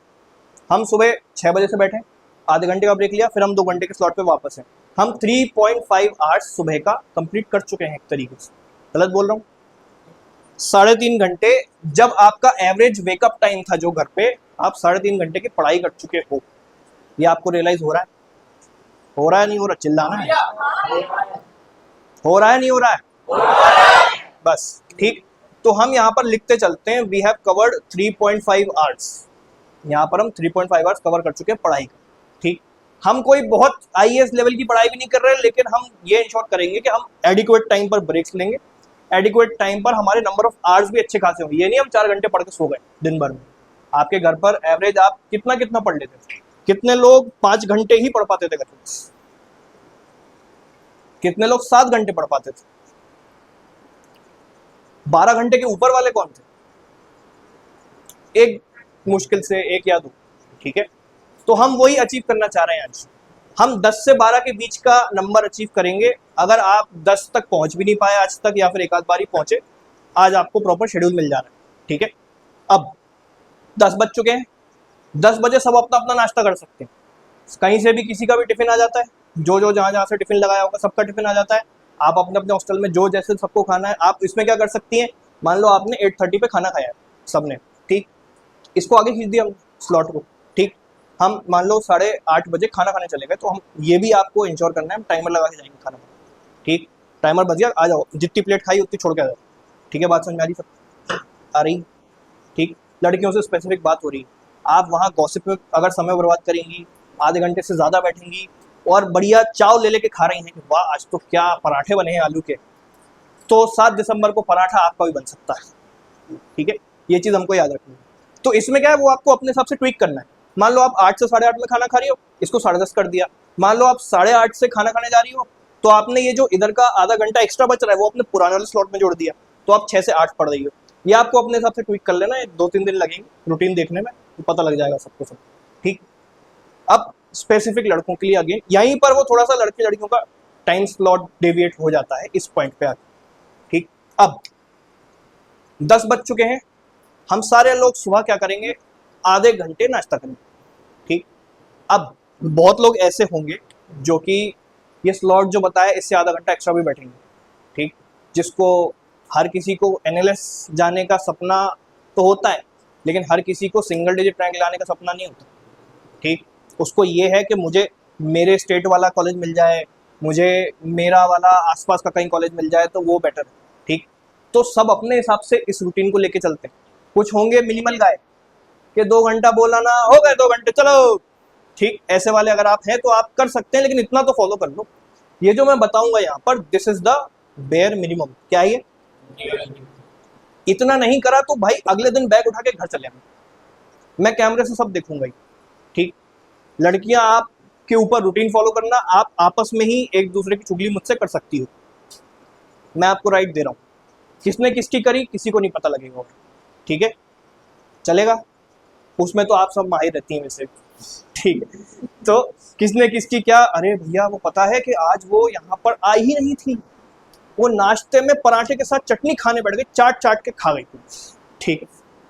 हम सुबह 6 बजे से बैठे, आधे घंटे का ब्रेक लिया, फिर हम 2 घंटे के स्लॉट पे वापस हैं। हम 3.5 आवर्स सुबह का कंप्लीट कर चुके हैं एक तरीके से। गलत बोल रहा हूँ? 3.5 घंटे जब आपका एवरेज वेकअप टाइम था जो घर पे, आप 3.5 घंटे की पढ़ाई कर चुके हो। ये आपको रियलाइज हो रहा है? हो रहा है नहीं हो रहा? चिल्लाना है। हो रहा है नहीं हो रहा है? बस ठीक, तो हम यहाँ पर लिखते चलते हैं, वी हैव कवर्ड 3.5 आवर्स। यहाँ पर हम 3.5 आवर्स कवर कर चुके हैं पढ़ाई का। ठीक, हम कोई बहुत IAS लेवल की पढ़ाई भी नहीं कर रहे, लेकिन हम ये इंश्योर करेंगे कि हम एडिक्वेट टाइम पर ब्रेक्स लेंगे, एडिक्वेट टाइम पर हमारे नंबर ऑफ आवर्स भी अच्छे खासे होंगे। ये नहीं हम 4 घंटे पढ़ के सो गए दिन भर में। आपके घर पर एवरेज आप कितना कितना पढ़ लेते थे? कितने लोग 5 घंटे ही पढ़ पाते थे घर में? कितने लोग 7 घंटे पढ़ पाते थे? 12 घंटे के ऊपर वाले कौन थे? एक मुश्किल से 1 या 2। ठीक है, तो हम वही अचीव करना चाह रहे हैं आज। हम 10 से 12 के बीच का नंबर अचीव करेंगे। अगर आप 10 तक पहुंच भी नहीं पाए आज तक, या फिर एक आध बार ही पहुंचे, आज आपको प्रॉपर शेड्यूल मिल जा रहा है। ठीक है, अब 10 बज चुके हैं, 10 बजे सब अपना अपना नाश्ता कर सकते हैं। कहीं से भी किसी का भी टिफिन आ जाता है, जो जो जहाँ जहाँ से टिफिन लगाया होगा सबका टिफिन आ जाता है। आप अपने अपने हॉस्टल में जो जैसे सबको खाना है, आप इसमें क्या कर सकती हैं? मान लो आपने 8:30 पे खाना खाया है सबने, ठीक, इसको आगे खींच दिया स्लॉट को। ठीक, हम मान लो 8:30 बजे खाना खाने चले गए, तो हम ये भी आपको इंश्योर करना है, हम टाइमर लगा के जाएंगे खाना खाने। ठीक, टाइमर बज गया, आ जाओ, जितनी प्लेट खाई उतनी छोड़ के आ जाओ। ठीक है, बात समझ में आ रही? सब आ रही? ठीक, लड़कियों से स्पेसिफिक बात हो रही है। आप वहाँ गॉसिप में अगर समय बर्बाद करेंगी, आधे घंटे से ज़्यादा बैठेंगी और बढ़िया चाव ले लेके खा रही हैं कि वाह आज तो क्या पराठे बने हैं आलू के, तो 7 दिसंबर को पराठा आपका भी बन सकता है। ठीक है, ये चीज़ हमको याद रखनी है। तो इसमें क्या है, वो आपको अपने हिसाब से ट्वीक करना है। मान लो आप 8 से 8:30 में खाना खा रही हो, इसको 10:30 कर दिया। मान लो आप 8:30 से खाना खाने जा रही हो, तो आपने ये जो इधर का आधा घंटा एक्स्ट्रा बच रहा है वो अपने पुराने वाले स्लॉट में जोड़ दिया, तो आप 6 से 8 पढ़ रही हो। ये आपको अपने हिसाब से ट्वीक कर लेना है, 2-3 दिन लगेंगे रूटीन देखने में, तो पता लग जाएगा सबको सब। ठीक, अब स्पेसिफिक लड़कों के लिए अगेन यहीं पर वो थोड़ा सा लड़के लड़कियों का टाइम स्लॉट डेविएट हो जाता है इस पॉइंट पे आके। ठीक, अब 10 बज चुके हैं, हम सारे लोग सुबह क्या करेंगे? आधे घंटे नाश्ता करेंगे। ठीक, अब बहुत लोग ऐसे होंगे जो कि ये स्लॉट जो बताया इससे आधा घंटा एक्स्ट्रा भी बैठेंगे। ठीक, जिसको हर किसी को NLS जाने का सपना तो होता है, लेकिन हर किसी को सिंगल डिजिट रैंक लाने का सपना नहीं होता। ठीक, उसको ये है कि मुझे मेरे स्टेट वाला कॉलेज मिल जाए, मुझे मेरा वाला आसपास का कहीं कॉलेज मिल जाए तो वो बेटर है। ठीक, तो सब अपने हिसाब से इस रूटीन को लेके चलते हैं। कुछ होंगे मिनिमल गाय कि 2 घंटा बोला ना, हो गए 2 घंटे चलो। ठीक, ऐसे वाले अगर आप हैं तो आप कर सकते हैं, लेकिन इतना तो फॉलो कर लो। ये जो मैं बताऊंगा यहाँ पर, this is the bare minimum. क्या है ये? इतना नहीं करा तो भाई अगले दिन बैग उठा के घर चले आना, मैं कैमरे से सब देखूंगा ही। ठीक, लड़कियां आपके ऊपर रूटीन फॉलो करना, आप आपस में ही एक दूसरे की चुगली मुझसे कर सकती हो, मैं आपको राइट दे रहा हूँ। किसने किसकी करी किसी को नहीं पता लगेगा। ठीक है, चलेगा? उसमें तो आप सब माहिर रहती हैं वैसे। ठीक है, तो किसने किसकी क्या, अरे भैया वो पता है कि आज वो यहाँ पर आई ही नहीं थी, वो नाश्ते में पराठे के साथ चटनी खाने बैठ गई, चाट चाट के खा गई थी। ठीक है,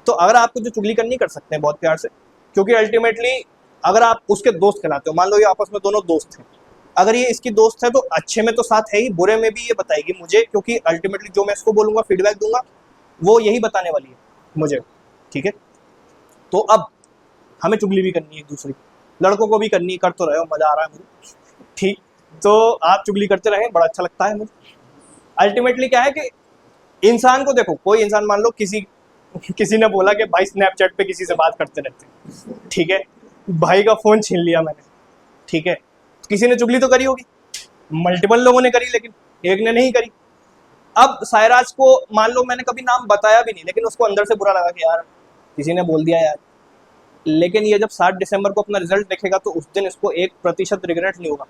तो अगर आपको जो चुगली करनी कर सकते हैं बहुत प्यार से, क्योंकि अल्टीमेटली अगर आप उसके दोस्त कहलाते हो, मान लो ये आपस में दोनों दोस्त हैं, अगर ये इसकी दोस्त है तो अच्छे में तो साथ है ही, बुरे में भी ये बताएगी मुझे, क्योंकि अल्टीमेटली जो मैं इसको बोलूंगा, फीडबैक दूंगा, वो यही बताने वाली है मुझे। ठीक है, तो अब हमें चुगली भी करनी है एक दूसरे की, लड़कों को भी करनी है, कर तो रहे हो, मजा आ रहा है मुझे। ठीक, तो आप चुगली करते रहें, बड़ा अच्छा लगता है मुझे। अल्टीमेटली क्या है कि इंसान को देखो, कोई इंसान मान लो किसी ने बोला कि भाई स्नैपचैट पे किसी से बात करते रहते हैं, ठीक है, भाई का फोन छीन लिया मैंने, ठीक है, किसी ने चुगली तो करी होगी, मल्टीपल लोगों ने करी, लेकिन एक ने नहीं करी। अब सायराज को मान लो मैंने कभी नाम बताया भी नहीं, लेकिन उसको अंदर से बुरा लगा कि यार किसी ने बोल दिया यार, लेकिन ये जब 7 दिसंबर को अपना रिजल्ट देखेगा तो उस दिन इसको 1% रिग्रेट नहीं होगा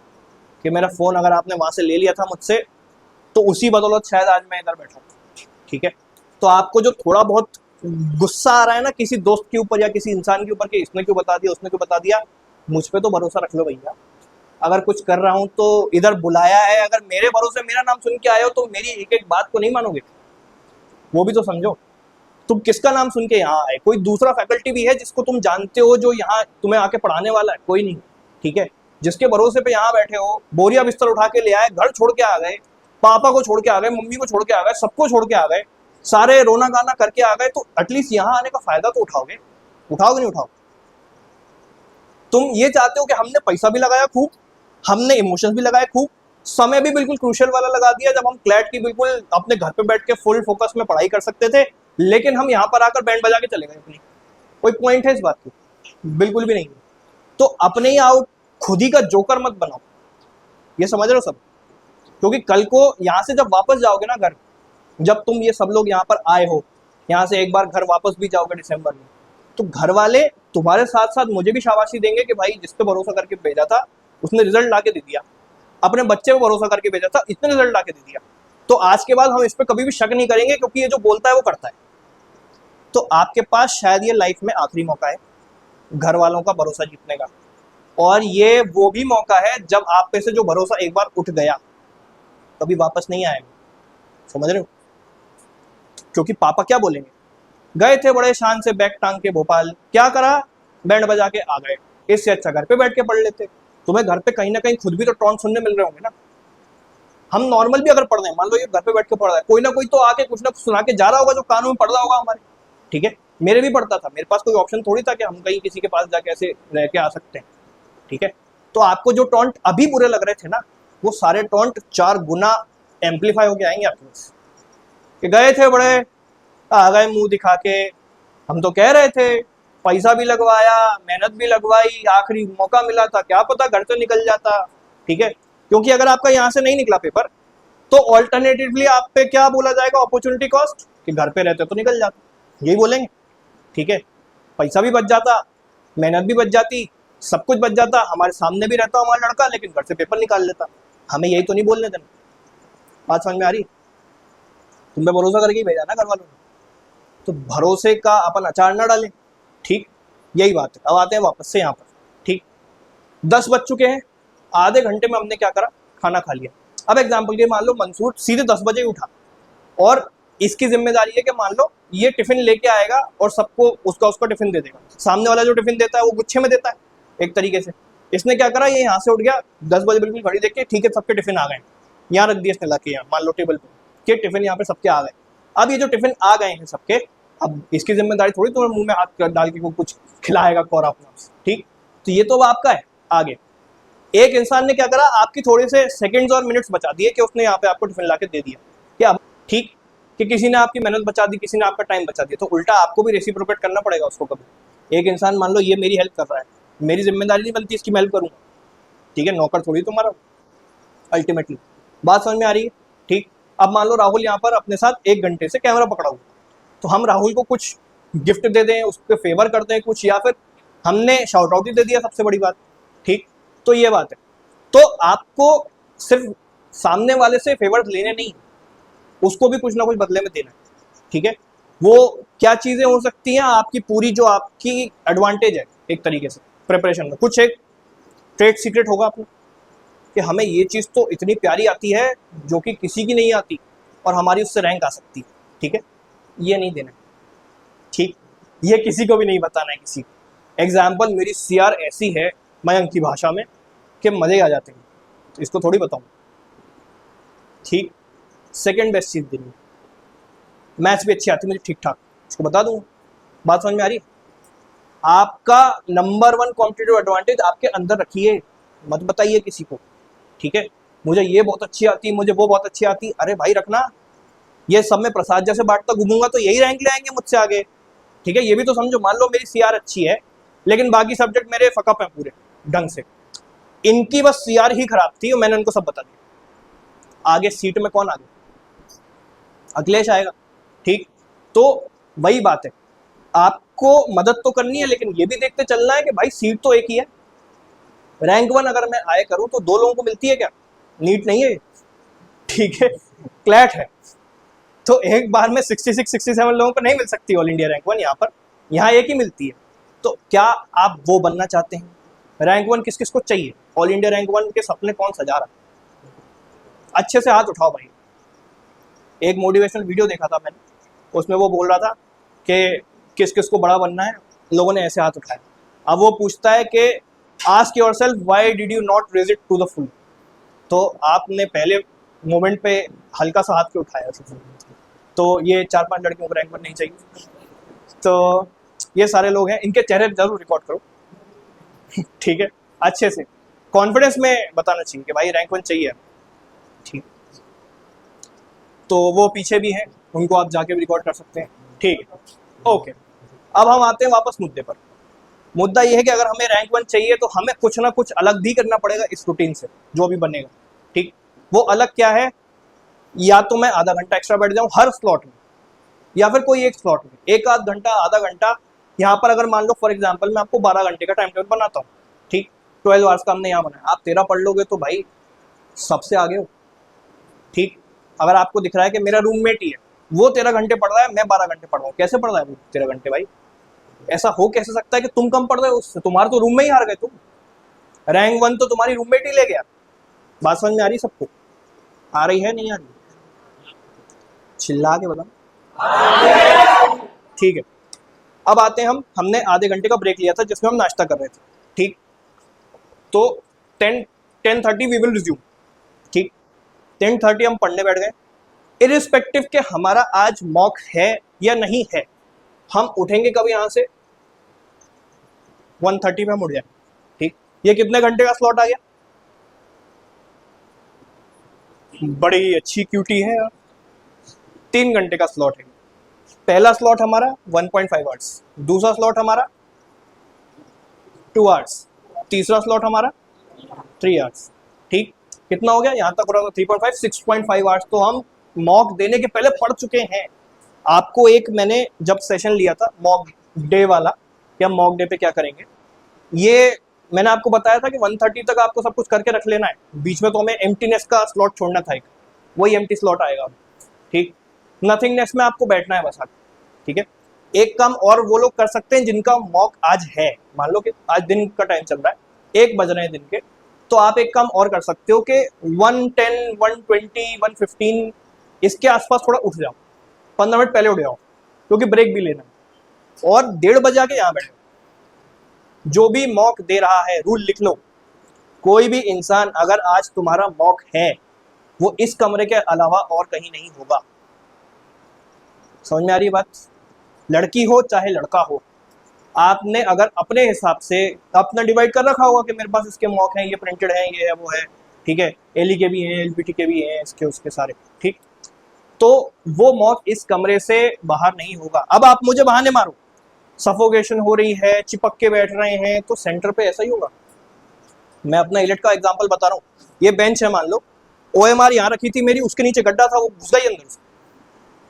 कि मेरा फ़ोन अगर आपने वहाँ से ले लिया था मुझसे, तो उसी बदौलत शायद आज मैं इधर बैठा हूँ, ठीक है। तो आपको जो थोड़ा बहुत गुस्सा आ रहा है ना किसी दोस्त के ऊपर या किसी इंसान के ऊपर कि इसने क्यों बता दिया, उसने क्यों बता दिया, मुझ पे तो भरोसा रख लो भैया। अगर कुछ कर रहा हूँ तो इधर बुलाया है, अगर मेरे भरोसे मेरा नाम सुन के आए हो तो मेरी एक एक बात को नहीं मानोगे, वो भी तो समझो। तुम किसका नाम सुन के यहाँ आए? कोई दूसरा फैकल्टी भी है जिसको तुम जानते हो जो यहाँ तुम्हें आके पढ़ाने वाला है? कोई नहीं, ठीक है। जिसके भरोसे पे यहाँ बैठे हो, बोरिया बिस्तर उठा के ले आए, घर छोड़ के आ गए, पापा को छोड़ के आ गए, मम्मी को छोड़ के आ गए, सबको छोड़ के आ गए, सारे रोना गाना करके आ गए, तो एटलीस्ट यहाँ आने का फायदा तो उठाओगे नहीं उठाओगे? तुम ये चाहते हो कि हमने पैसा भी लगाया खूब, हमने इमोशंस भी लगाए खूब, समय भी बिल्कुल क्रूशियल वाला लगा दिया जब हम क्लैट की बिल्कुल अपने घर पे बैठ के फुल फोकस में पढ़ाई कर सकते थे, लेकिन हम यहाँ पर आकर बैंड बजा के चले गए अपनी। कोई पॉइंट है इस बात की? बिल्कुल भी नहीं। तो अपने ही आओ, खुद ही का जोकर मत बनाओ, ये समझ रहे हो सब? क्योंकि कल को यहाँ से जब वापस जाओगे ना घर, जब तुम ये सब लोग यहाँ पर आए हो, यहाँ से एक बार घर वापस भी जाओगे दिसंबर में, तो घर वाले तुम्हारे साथ साथ मुझे भी शाबाशी देंगे कि भाई जिस पे भरोसा करके भेजा था उसने रिजल्ट ला के दे दिया, अपने बच्चे पे भरोसा करके भेजा था इसने रिजल्ट ला के दे दिया। तो आज के बाद हम इस पे कभी भी शक नहीं करेंगे, क्योंकि ये जो बोलता है वो करता है। तो आपके पास शायद ये लाइफ में आखिरी मौका है घर वालों का भरोसा जीतने का, और ये वो भी मौका है जब आप पे से जो भरोसा एक बार उठ गया कभी वापस नहीं आएगा, समझ रहे हो? क्योंकि पापा क्या बोलेंगे, गए थे बड़े शान से बैग टांग के भोपाल, क्या करा, बैंड बजा के आ गए, इससे अच्छा घर पे बैठ के पढ़ लेते। तुम्हें घर पे कहीं ना कहीं खुद भी तो टॉन्ट सुनने मिल रहे होंगे ना। हम नॉर्मल भी अगर पढ़ रहे हैं, मान लो ये घर पे बैठ के पढ़ रहा है, कोई ना कोई तो आके कुछ ना कुछ सुना के जा रहा होगा जो कानों में पढ़ रहा होगा हमारे, ठीक है। मेरे भी पढ़ता था, मेरे पास कोई ऑप्शन थोड़ी था कि हम कहीं किसी के पास जाके ऐसे रह के आ सकते हैं, ठीक है। तो आपको जो टॉन्ट अभी बुरे लग रहे थे ना, वो सारे टॉन्ट 4 गुना एम्पलीफाई होके आएंगे आपके पास कि गए थे बड़े, आ गए मुंह दिखा के, हम तो कह रहे थे, पैसा भी लगवाया, मेहनत भी लगवाई, आखिरी मौका मिला था, क्या पता घर से निकल जाता, ठीक है। क्योंकि अगर आपका यहाँ से नहीं निकला पेपर तो ऑल्टरनेटिवली आप पे क्या बोला जाएगा, अपॉर्चुनिटी कॉस्ट, कि घर पे रहते तो निकल जाता, यही बोलेंगे, ठीक है। पैसा भी बच जाता, मेहनत भी बच जाती, सब कुछ बच जाता, हमारे सामने भी रहता हमारा लड़का, लेकिन घर से पेपर निकाल लेता। हमें यही तो नहीं बोलने देना। बात समझ में आ रही? तुम पे भरोसा करके ही भेजा ना घर वालों ने, तो भरोसे का अपन अचार ना डालें, ठीक, यही बात है। अब आते हैं वापस से यहाँ पर, ठीक। 10 बज चुके हैं, आधे घंटे में हमने क्या करा, खाना खा लिया। अब एग्जाम्पल के मान लो मंसूर सीधे 10 बजे उठा, और इसकी जिम्मेदारी है कि मान लो ये टिफिन लेके आएगा और सबको उसका टिफिन दे देगा। सामने वाला जो टिफिन देता है वो गुच्छे में देता है एक तरीके से। इसने क्या करा, ये यहाँ से उठ गया 10 बजे बिल्कुल घड़ी देख के, ठीक है सबके टिफिन आ गए, यहाँ रख दिया इसने लाके, यहाँ मान लो टेबल पे के टिफिन यहाँ पे सबके आ गए। अब ये जो टिफिन आ गए हैं सबके, अब इसकी जिम्मेदारी थोड़ी तुम्हें मुंह में हाथ डाल के कुछ खिलाएगा कौरा अपना, ठीक। तो ये तो अब आपका है। आगे एक इंसान ने क्या करा, आपकी थोड़े से सेकंड्स और मिनट्स बचा दिए कि उसने यहाँ पे आपको टिफिन लाके दे दिया, क्या, ठीक, कि किसी ने आपकी मेहनत बचा दी, किसी ने आपका टाइम बचा दिया, तो उल्टा आपको भी रेसिप्रोकेट करना पड़ेगा उसको कभी। एक इंसान मान लो ये मेरी हेल्प कर रहा है, मेरी जिम्मेदारी नहीं बनती इसकी मैं हेल्प करूँगा, ठीक है, नौकर थोड़ी तुम्हारा अल्टीमेटली। बात समझ में आ रही है, ठीक। अब मान लो राहुल यहाँ पर अपने साथ 1 घंटे से कैमरा पकड़ा हुआ, तो हम राहुल को कुछ गिफ्ट दे दें, उसके फेवर करते हैं कुछ, या फिर हमने शाउट आउट ही दे दिया, सबसे बड़ी बात, ठीक। तो ये बात है। तो आपको सिर्फ सामने वाले से फेवर लेने नहीं, उसको भी कुछ ना कुछ बदले में देना है, ठीक है। वो क्या चीज़ें हो सकती हैं, आपकी पूरी जो आपकी एडवांटेज है एक तरीके से प्रिपरेशन में, कुछ एक ट्रेड सीक्रेट होगा अपना कि हमें ये चीज़ तो इतनी प्यारी आती है जो कि किसी की नहीं आती और हमारी उससे रैंक आ सकती है, ठीक है। ये नहीं देना, ठीक, ये किसी को भी नहीं बताना है किसी को। एग्जाम्पल मेरी CR ऐसी है मयंक की भाषा में कि मज़े आ जाते हैं, तो इसको थोड़ी बताऊँ, ठीक। सेकंड बेस्ट चीज़ देनी, मैथ्स भी अच्छी आती है मुझे ठीक ठाक, इसको बता दूँ। बात समझ में आ रही है? आपका नंबर 1 कॉम्पिटिटिव एडवांटेज आपके अंदर रखिए, मत बताइए किसी को, ठीक है। मुझे ये बहुत अच्छी आती, मुझे वो बहुत अच्छी आती, अरे भाई रखना, ये सब में प्रसाद जैसे बांटता घूमूंगा तो यही रैंक ले आएंगे मुझसे आगे, ठीक है। ये भी तो समझो, मान लो मेरी सीआर अच्छी है लेकिन बाकी सब्जेक्ट मेरे फकअप हैं पूरे ढंग से, इनकी बस सीआर ही खराब थी और मैंने उनको सब बता दिया। आगे सीट में कौन आ गया? अखिलेश आएगा, ठीक। तो वही बात है, आपको मदद तो करनी है लेकिन ये भी देखते चलना है कि भाई सीट तो एक ही है। रैंक 1 अगर मैं आए करूं तो 2 लोगों को मिलती है क्या? नीट नहीं है, ठीक है, क्लैट है। तो एक बार में 66-67 लोगों को नहीं मिल सकती ऑल इंडिया रैंक 1 यहाँ पर, यहाँ एक ही मिलती है। तो क्या आप वो बनना चाहते हैं? रैंक 1 किस किस को चाहिए? ऑल इंडिया रैंक 1 के सपने कौन सजा रहा? अच्छे से हाथ उठाओ भाई। एक मोटिवेशनल वीडियो देखा था मैंने, उसमें वो बोल रहा था कि किस किस को बड़ा बनना है, लोगों ने ऐसे हाथ उठाया। अब वो पूछता है कि ask yourself why did you not raise it to the full. तो आपने पहले मोमेंट पे हल्का सा हाथ क्यों उठाया? तो ये 4-5 लड़कियों को रैंक 1 नहीं चाहिए। तो ये सारे लोग हैं, इनके चेहरे जरूर रिकॉर्ड करो ठीक है, अच्छे से कॉन्फिडेंस में बताना चाहिए कि भाई रैंक 1 चाहिए, ठीक। तो वो पीछे भी हैं, उनको आप जाके भी रिकॉर्ड कर सकते हैं, ठीक है, ओके। अब हम आते हैं वापस मुद्दे पर। मुद्दा ये है कि अगर हमें रैंक 1 चाहिए तो हमें कुछ ना कुछ अलग भी करना पड़ेगा इस रूटीन से, जो भी बनेगा, ठीक। वो अलग क्या है? या तो मैं आधा घंटा एक्स्ट्रा बैठ जाऊं हर स्लॉट में, या फिर कोई एक स्लॉट में 1 आध घंटा, आधा घंटा। यहाँ पर अगर मान लो फॉर एग्जांपल मैं आपको 12 घंटे का टाइम टेबल बनाता हूँ, ठीक, 12 आवर्स का हमने यहाँ बनाया, आप 13 पढ़ लोगे तो भाई सबसे आगे हो, ठीक। अगर आपको दिख रहा है कि मेरा रूममेट ही है, वो 13 घंटे पढ़ रहा है, मैं 12 घंटे पढ़ रहा हूँ, कैसे पढ़ रहा है वो 13 घंटे? भाई ऐसा हो कैसे सकता है कि तुम कम पढ़ रहे हो उससे? तुम्हारे तो रूम में ही हार गए तुम, रैंक 1 तो तुम्हारी रूममेट ही ले गया। बात समझ में आ रही सबको? आ रही है, नहीं आ रही? चिल्ला के बताओ, ठीक है। अब आते हैं हमने आधे घंटे का ब्रेक लिया था जिसमें हम नाश्ता कर रहे थे, ठीक। तो 10:30 वी विल रिज्यूम, ठीक। 10:30 हम पढ़ने बैठ गए, इरिस्पेक्टिव के हमारा आज मॉक है या नहीं है, हम उठेंगे कब यहाँ से? 1:30 में हम उठ जाए, ठीक। ये कितने घंटे का स्लॉट आ गया? बड़ी अच्छी क्यूटी है यार, 3 घंटे का स्लॉट है। पहला स्लॉट हमारा 1.5 आवर्स, दूसरा स्लॉट हमारा 2 आवर्स, तीसरा स्लॉट हमारा 3 आवर्स, ठीक। कितना हो गया? यहाँ तक हो रहा था 3.5, 6.5 आवर्स तो हम मॉक देने के पहले पढ़ चुके हैं। आपको एक मैंने जब सेशन लिया था मॉक डे वाला, कि हम मॉक डे पे क्या करेंगे, ये मैंने आपको बताया था कि 1:30 तक आपको सब कुछ करके रख लेना है, बीच में तो हमें एम्प्टीनेस का स्लॉट छोड़ना था एक, वही एम्प्टी स्लॉट आएगा, ठीक। नथिंगनेस में आपको बैठना है बस आगे, ठीक है। एक काम और वो लोग कर सकते हैं जिनका मॉक आज है, मान लो कि आज दिन का टाइम चल रहा है, 1 बज रहे हैं दिन के, तो आप एक काम और कर सकते हो कि 1:10, 1:20, 1:15 इसके आसपास थोड़ा उठ जाओ, 15 मिनट पहले उठ जाओ, क्योंकि ब्रेक भी लेना है, और 1:30 बजे आके यहाँ बैठो। जो भी मॉक दे रहा है रूल लिख लो, कोई भी इंसान अगर आज तुम्हारा मॉक है वो इस कमरे के अलावा और कहीं नहीं होगा। समझ में आ रही है बात? लड़की हो चाहे लड़का हो, आपने अगर अपने हिसाब से अपना डिवाइड कर रखा होगा कि मेरे पास इसके मॉक हैं, ये प्रिंटेड हैं, ये है, वो है, ठीक है, एली के भी हैं, एलपीटी के भी हैं, इसके उसके सारे, ठीक। तो वो मॉक इस कमरे से बाहर नहीं होगा। अब आप मुझे बहाने मारो, सफोकेशन हो रही है, चिपक के बैठ रहे हैं, तो सेंटर पे ऐसा ही होगा। मैं अपना इलेक्ट का एग्जांपल बता रहा हूँ, ये बेंच है मान लो, ओएमआर यहाँ रखी थी मेरी, उसके नीचे गड्ढा था, वो घुस गई अंदर से,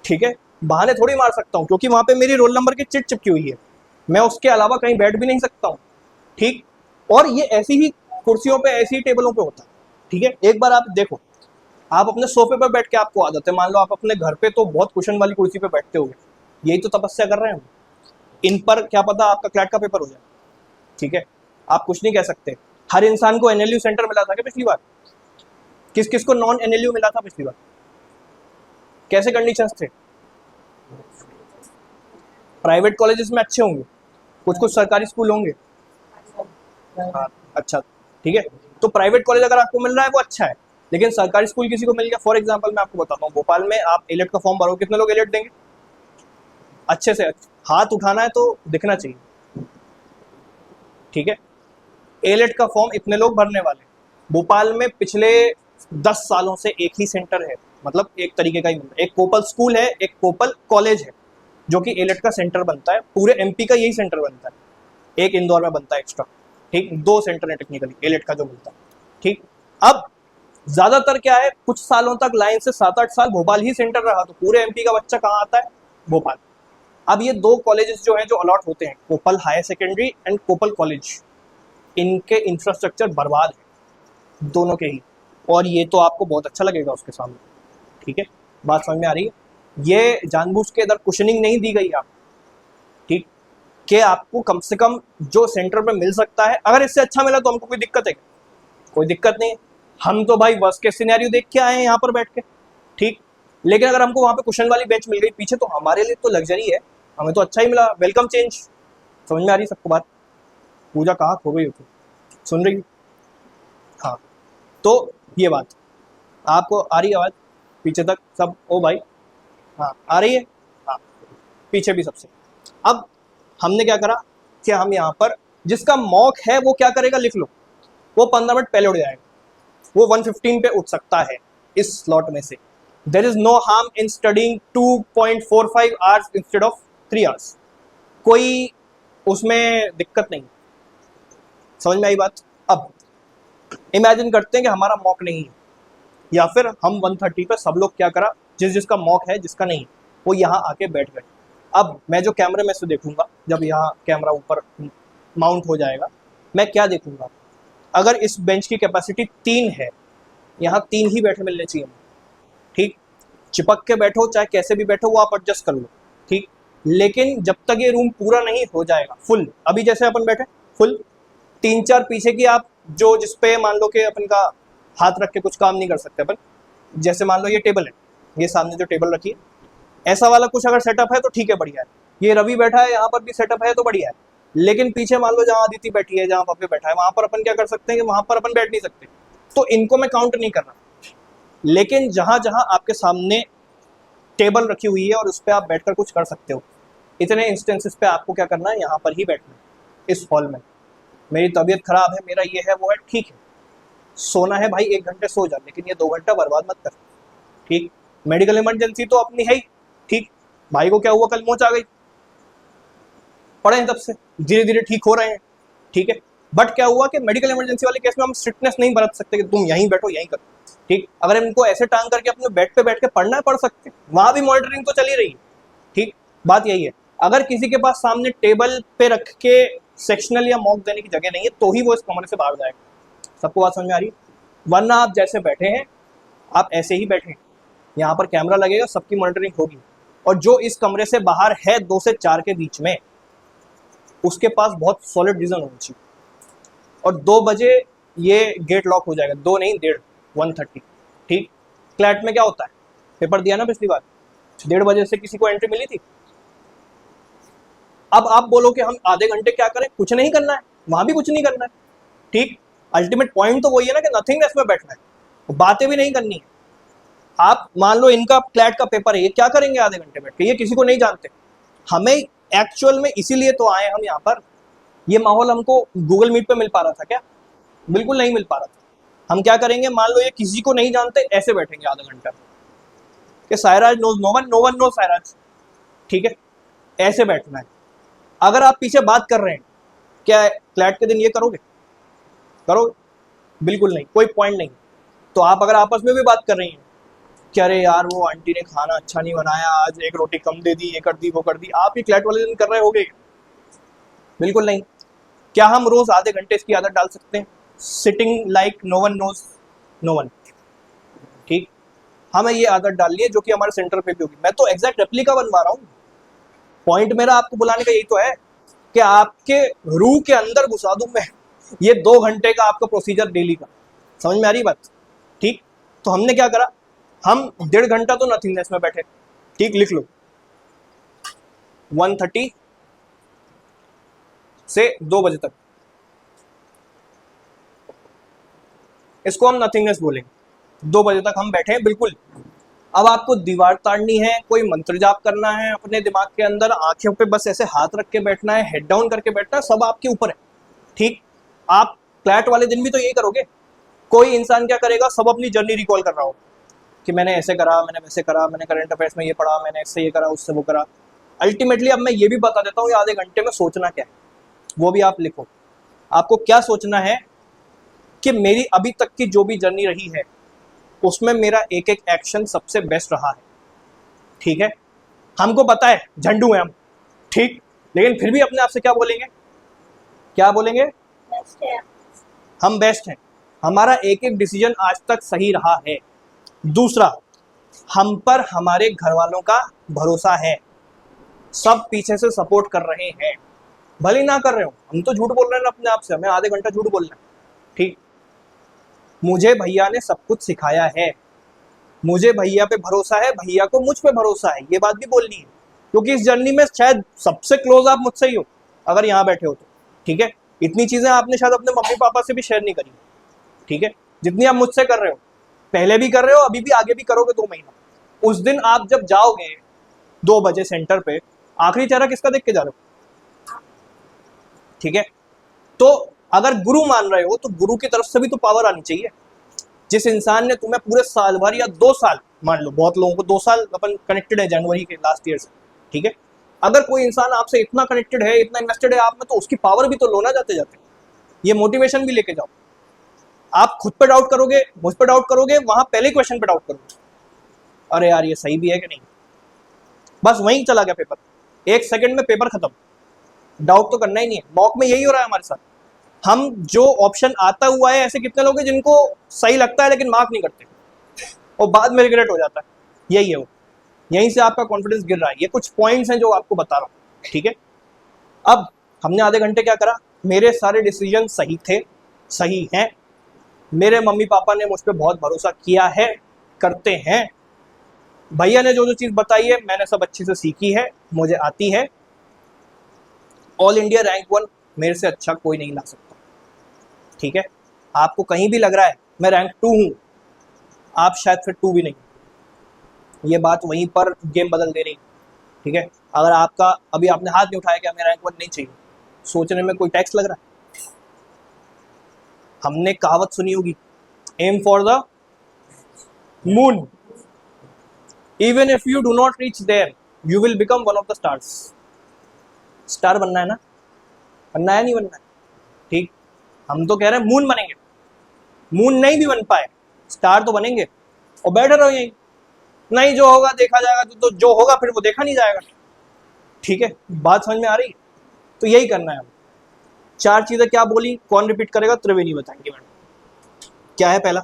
ठीक है। बहाने थोड़ी मार सकता हूँ क्योंकि वहां पे मेरी रोल नंबर की चिट चिपकी हुई है, मैं उसके अलावा कहीं बैठ भी नहीं सकता हूँ, ठीक। और ये ऐसी ही कुर्सियों पे, ऐसी ही टेबलों पे होता है, ठीक है। एक बार आप देखो, आप अपने सोफे पर बैठ के आपको आदत है, मान लो आप अपने घर पे तो बहुत कुशन वाली कुर्सी पे बैठते होगे, यही तो तपस्या कर रहे हैं हम। इन पर क्या पता आपका क्लैट का पेपर हो जाए, ठीक है, आप कुछ नहीं कह सकते। हर इंसान को एनएलयू सेंटर मिला था क्या पिछली बार? किस किस को नॉन एनएलयू मिला था पिछली बार? कैसे कंडीशंस थे? प्राइवेट कॉलेजेस में अच्छे होंगे, कुछ कुछ सरकारी स्कूल होंगे, अच्छा, ठीक है। तो प्राइवेट कॉलेज अगर आपको मिल रहा है वो अच्छा है, लेकिन सरकारी स्कूल किसी को मिल गया, फॉर एग्जांपल मैं आपको बताता हूँ, भोपाल में आप एलेट का फॉर्म भरो, कितने लोग एलेट देंगे? अच्छे से हाथ उठाना है तो दिखना चाहिए, ठीक है। एलेट का फॉर्म इतने लोग भरने वाले, भोपाल में पिछले 10 सालों से एक ही सेंटर है, मतलब एक तरीके का ही बनता है। एक कोपल स्कूल है, एक कोपल कॉलेज है, जो कि एलेट का सेंटर बनता है। पूरे एमपी का यही सेंटर बनता है। एक इंदौर में बनता है एक्स्ट्रा, ठीक। 2 सेंटर है टेक्निकली एलेट का जो बनता है, ठीक। अब ज्यादातर क्या है, कुछ सालों तक लाइन से 7-8 साल भोपाल ही सेंटर रहा, तो पूरे एमपी का बच्चा कहाँ आता है, भोपाल। अब ये 2 कॉलेजेस जो हैं जो अलॉट होते हैं, कोपल हायर सेकेंडरी एंड कोपल कॉलेज, इनके इंफ्रास्ट्रक्चर बर्बाद है दोनों के ही। और ये तो आपको बहुत अच्छा लगेगा उसके सामने, ठीक है, बात समझ में आ रही है। ये जानबूझ के इधर कुशनिंग नहीं दी गई आप, ठीक, कि आपको कम से कम जो सेंटर पे मिल सकता है, अगर इससे अच्छा मिला तो हमको कोई दिक्कत है, कोई दिक्कत नहीं है। हम तो भाई वर्स्ट केस सिनेरियो देख के आए हैं यहाँ पर बैठ के, ठीक। लेकिन अगर हमको वहाँ पे कुशन वाली बेंच मिल गई पीछे, तो हमारे लिए तो लग्जरी है, हमें तो अच्छा ही मिला, वेलकम चेंज। समझ में आ रही सबको बात? पूजा कहाँ खो गई होती, सुन रही? हाँ, तो ये बात आपको आ रही है आवाज़ पीछे तक सब? ओ भाई, हाँ आ रही है, हाँ पीछे भी सबसे। अब हमने क्या करा कि हम यहाँ पर जिसका मॉक है वो क्या करेगा, लिख लो, वो 15 मिनट पहले उठ जाएगा, वो 1:15 पे उठ सकता है इस स्लॉट में से। There is no harm in studying 2.45 hours instead of 3 hours, कोई उसमें दिक्कत नहीं। समझ में आई बात? अब इमेजिन करते हैं कि हमारा मॉक नहीं है, या फिर हम 1:30 पे सब लोग क्या करा, जिसका मॉक है जिसका नहीं, वो यहाँ आके बैठ गए। अब मैं जो कैमरे में से देखूंगा, जब यहाँ कैमरा ऊपर माउंट हो जाएगा, मैं क्या देखूंगा, अगर इस बेंच की कैपेसिटी 3 है, यहाँ 3 ही बैठे मिलने चाहिए, ठीक। चिपक के बैठो चाहे कैसे भी बैठो, वो आप एडजस्ट कर लो, ठीक। लेकिन जब तक ये रूम पूरा नहीं हो जाएगा फुल, अभी जैसे अपन बैठे फुल, 3-4 पीछे की आप जो जिसपे मान लो कि अपन का हाथ रख के कुछ काम नहीं कर सकते अपन, जैसे मान लो ये टेबल है, ये सामने जो टेबल रखी है, ऐसा वाला कुछ अगर सेटअप है तो ठीक है, बढ़िया है। ये रवि बैठा है, यहाँ पर भी सेटअप है तो बढ़िया है। लेकिन पीछे मान लो जहाँ अदिति बैठी है, जहाँ पप्पे बैठा है, वहां पर अपन क्या कर सकते हैं कि वहां पर अपन बैठ नहीं सकते, तो इनको मैं काउंट नहीं कर रहा। लेकिन जहां जहां आपके सामने टेबल रखी हुई है और उस पर आप बैठकर कुछ कर सकते हो, इतने इंस्टेंसेस पे आपको क्या करना है, यहाँ पर ही बैठना है इस हॉल में। मेरी तबीयत खराब है, मेरा ये है वो है, ठीक है, सोना है भाई 1 घंटे सो जा, लेकिन ये 2 घंटा बर्बाद मत कर, ठीक। मेडिकल इमरजेंसी तो अपनी है ही, ठीक। भाई को क्या हुआ, कल मोच आ गई, पड़े हैं तब से, धीरे धीरे ठीक हो रहे हैं, ठीक है। बट क्या हुआ कि मेडिकल इमरजेंसी वाले केस में हम स्ट्रिक्टनेस नहीं बरत सकते कि तुम यहीं बैठो यहीं करो, ठीक। अगर इनको ऐसे टांग करके अपने बेड पे बैठ के पढ़ना है, पढ़ सकते, वहां भी मॉनिटरिंग तो चली रही है, ठीक। बात यही है, अगर किसी के पास सामने टेबल पे रख के सेक्शनल या मॉक देने की जगह नहीं है, तो ही वो इस कमरे से बाहर जाएगा। सबको बात समझ में आ रही है? वरना आप जैसे बैठे हैं, आप ऐसे ही बैठे हैं, यहाँ पर कैमरा लगेगा, सबकी मॉनिटरिंग होगी, और जो इस कमरे से बाहर है 2 से 4 के बीच में, उसके पास बहुत सॉलिड रीजन होना चाहिए। और 2 बजे ये गेट लॉक हो जाएगा, 2 नहीं 1:30, 1:30, ठीक। क्लैट में क्या होता है, पेपर दिया ना पिछली बार, 1:30 बजे से किसी को एंट्री मिली थी। अब आप बोलो कि हम आधे घंटे क्या करें, कुछ नहीं करना है, वहां भी कुछ नहीं करना है, ठीक। अल्टीमेट पॉइंट तो वही है ना कि नथिंगनेस में बैठना है, बातें भी नहीं करनी है। आप मान लो इनका क्लैट का पेपर है, ये क्या करेंगे आधे घंटे बैठ के, ये किसी को नहीं जानते। हमें एक्चुअल में इसीलिए तो आए हम यहाँ पर, ये माहौल हमको गूगल मीट पे मिल पा रहा था क्या? बिल्कुल नहीं मिल पा रहा था। हम क्या करेंगे, मान लो ये किसी को नहीं जानते, ऐसे बैठेंगे आधा घंटा कि Sairaj knows no one no Sairaj, ठीक है, ऐसे बैठना है। अगर आप पीछे बात कर रहे हैं, क्या क्लैट के दिन ये करोगे? बिल्कुल नहीं, कोई पॉइंट नहीं। तो आप अगर आपस में भी बात कर रही हैं कि अरे यार वो आंटी ने खाना अच्छा नहीं बनाया, आज 1 रोटी कम दे दी, ये कर दी वो कर दी, आप ही क्लैट वाले दिन कर रहे होगे? बिल्कुल नहीं। क्या हम रोज आधे घंटे इसकी आदत डाल सकते हैं, sitting like no one knows no one, ठीक। हमें ये आदत डालनी है जो कि हमारे सेंटर पे भी होगी। मैं तो एग्जैक्ट रेप्लिका बनवा रहा हूँ। पॉइंट मेरा आपको बुलाने का यही तो है कि आपके रूह के अंदर घुसा दूं मैं ये 2 घंटे का आपका प्रोसीजर डेली का। समझ में आ रही बात, ठीक। तो हमने क्या करा, हम 1.5 घंटा तो नथिंगनेस में बैठे, ठीक, लिख लो 1:30 से 2 बजे तक, इसको हम नथिंगनेस बोलेंगे। 2 बजे तक हम बैठे हैं, बिल्कुल। अब आपको दीवार ताड़नी है, कोई मंत्र जाप करना है अपने दिमाग के अंदर, आंखों पे बस ऐसे हाथ रख के बैठना है, हेड डाउन करके बैठना है, सब आपके ऊपर है, ठीक। आप क्लैट वाले दिन भी तो यही करोगे। कोई इंसान क्या करेगा, सब अपनी जर्नी रिकॉल कर रहा हो, कि मैंने ऐसे करा, मैंने वैसे करा, मैंने करंट अफेयर्स में ये पढ़ा, मैंने इससे ये करा, उससे वो करा। अल्टीमेटली अब मैं ये भी बता देता हूँ, ये आधे घंटे में सोचना क्या है वो भी आप लिखो। आपको क्या सोचना है कि मेरी अभी तक की जो भी जर्नी रही है उसमें मेरा एक एक एक्शन सबसे बेस्ट रहा है। ठीक है, हमको पता है झंडू है हम, ठीक, लेकिन फिर भी अपने आप से क्या बोलेंगे, क्या बोलेंगे, हम बेस्ट हैं, हमारा एक एक डिसीजन आज तक सही रहा है। दूसरा, हम पर हमारे घर वालों का भरोसा है, सब पीछे से सपोर्ट कर रहे हैं, भले ही ना कर रहे हो, हम तो झूठ बोल रहे हैं ना अपने आप से, हमें आधे घंटा झूठ बोलना है। ठीक, मुझे भैया ने सब कुछ सिखाया है, मुझे भैया पे भरोसा है, भैया को मुझ पे भरोसा है, ये बात भी बोलनी है, क्योंकि इस जर्नी में शायद सबसे क्लोज आप मुझसे ही हो अगर यहाँ बैठे हो तो। ठीक है, इतनी चीजें आपने शायद अपने मम्मी पापा से भी शेयर नहीं करी। ठीक है, जितनी आप मुझसे कर रहे हो, पहले भी कर रहे हो, अभी भी आगे भी करोगे 2 महीना। उस दिन आप जब जाओगे 2 बजे सेंटर पे, आखिरी चेहरा किसका देख के जा रहे हो? ठीक है, तो अगर गुरु मान रहे हो तो गुरु की तरफ से भी तो पावर आनी चाहिए। जिस इंसान ने तुम्हें पूरे साल भर या 2 साल, मान लो बहुत लोगों को 2 साल अपन कनेक्टेड है जनवरी के लास्ट ईयर से, ठीक है, अगर कोई इंसान आपसे इतना कनेक्टेड है, इतना इन्वेस्टेड है आप में, तो उसकी पावर भी तो लो ना जाते जाते। ये मोटिवेशन भी लेके जाओ। आप खुद पे डाउट करोगे, मुझ पे डाउट करोगे, वहां पहले क्वेश्चन पे डाउट करोगे, अरे यार ये सही भी है कि नहीं, बस वहीं चला गया पेपर, 1 सेकंड में पेपर खत्म। डाउट तो करना ही नहीं है। मॉक में यही हो रहा है हमारे साथ, हम जो ऑप्शन आता हुआ है, ऐसे कितने लोग हैं जिनको सही लगता है लेकिन मार्क नहीं करते और बाद में रिग्रेट हो जाता है, यही है वो, यहीं से आपका कॉन्फिडेंस गिर रहा है। ये कुछ पॉइंट्स हैं जो आपको बता रहा हूँ। ठीक है, अब हमने आधे घंटे क्या करा, मेरे सारे डिसीजन सही थे, सही हैं, मेरे मम्मी पापा ने मुझ पर बहुत भरोसा किया है, करते हैं, भैया ने जो जो चीज़ बताई है मैंने सब अच्छे से सीखी है, मुझे आती है। ऑल इंडिया रैंक 1 मेरे से अच्छा कोई नहीं ला सकता। ठीक है, आपको कहीं भी लग रहा है मैं रैंक 2 हूँ, आप शायद फिर 2 भी नहीं, ये बात वहीं पर गेम बदल दे रही। ठीक है, अगर आपका अभी आपने हाथ नहीं उठाया कि हमें रैंक 1 नहीं चाहिए, सोचने में कोई टैक्स लग रहा है? हमने कहावत सुनी होगी, aim for the moon, even if you do not reach there you will become one of the stars. Star बनना है ना, बनना है नहीं बनना है? ठीक, हम तो कह रहे हैं मून बनेंगे, मून नहीं भी बन पाए स्टार तो बनेंगे, और बैठे रहो यहीं, नहीं जो होगा देखा जाएगा, तो जो होगा फिर वो देखा नहीं जाएगा। ठीक है, बात समझ में आ रही है? तो यही करना है। 4 चीजें क्या बोली, कौन रिपीट करेगा? त्रिवेणी बताएंगे मैडम। क्या है पहला?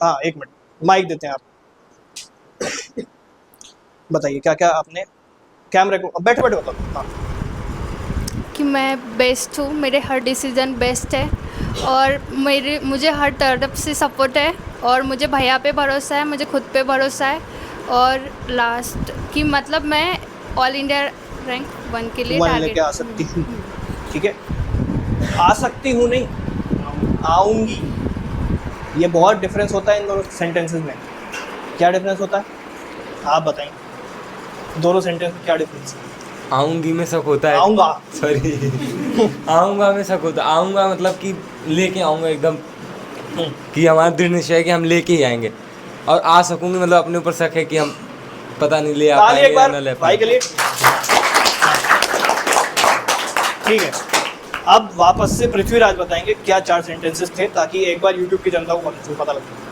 हाँ 1 मिनट माइक देते हैं आप, बताइए क्या क्या आपने कैमरे को बैठे बैठे बताओ। हाँ,
कि मैं बेस्ट हूँ, मेरे हर डिसीज़न बेस्ट है और मुझे हर तरफ से सपोर्ट है और मुझे भैया पे भरोसा है, मुझे खुद पे भरोसा है। और लास्ट कि मतलब मैं ऑल इंडिया रैंक 1 के लिए
1
टारगेट
लेके आ सकती हूँ। ठीक है, आ सकती हूँ नहीं, आऊँगी। ये बहुत डिफरेंस होता है इन दोनों सेंटेंसेस में। क्या डिफरेंस होता है आप बताएं, दोनों सेंटेंस में क्या डिफरेंस है?
आऊँगी में शक होता है,
आऊँगा,
सॉरी आऊँगा में शक होता है। आऊँगा मतलब कि लेके आऊँगा एकदम, कि हमारा दृढ़ निश्चय है कि हम लेके ही आएंगे, और आ सकूँगी मतलब अपने ऊपर शक है कि हम पता नहीं ले आ
ताली एक
पाएंगे या
बार
ना ले
भाई के
पाएंगे।
लिए। ठीक है, अब वापस से पृथ्वीराज बताएंगे क्या 4 सेंटेंसेस थे, ताकि एक बार यूट्यूब की जनता को पता लगे।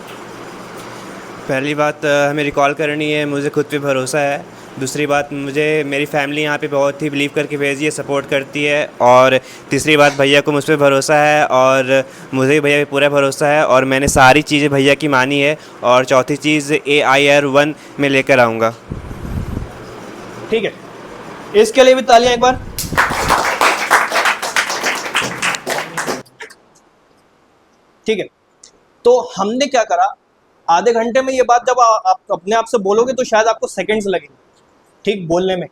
पहली बात हमें रिकॉल करनी है, मुझे खुद पे भरोसा है। दूसरी बात, मुझे मेरी फैमिली यहाँ पे बहुत ही बिलीव करके भेजी है, सपोर्ट करती है। और तीसरी बात, भैया को मुझ पे भरोसा है और मुझे भी भैया पे पूरा भरोसा है और मैंने सारी चीज़ें भैया की मानी है। और चौथी चीज़ AIR 1 में लेकर आऊँगा।
ठीक है, इसके लिए भी तालियां एक बार। ठीक है, तो हमने क्या करा, आधे घंटे में ये बात जब आप अपने आप से बोलोगे तो शायद आपको सेकंड्स लगेंगे ठीक बोलने में,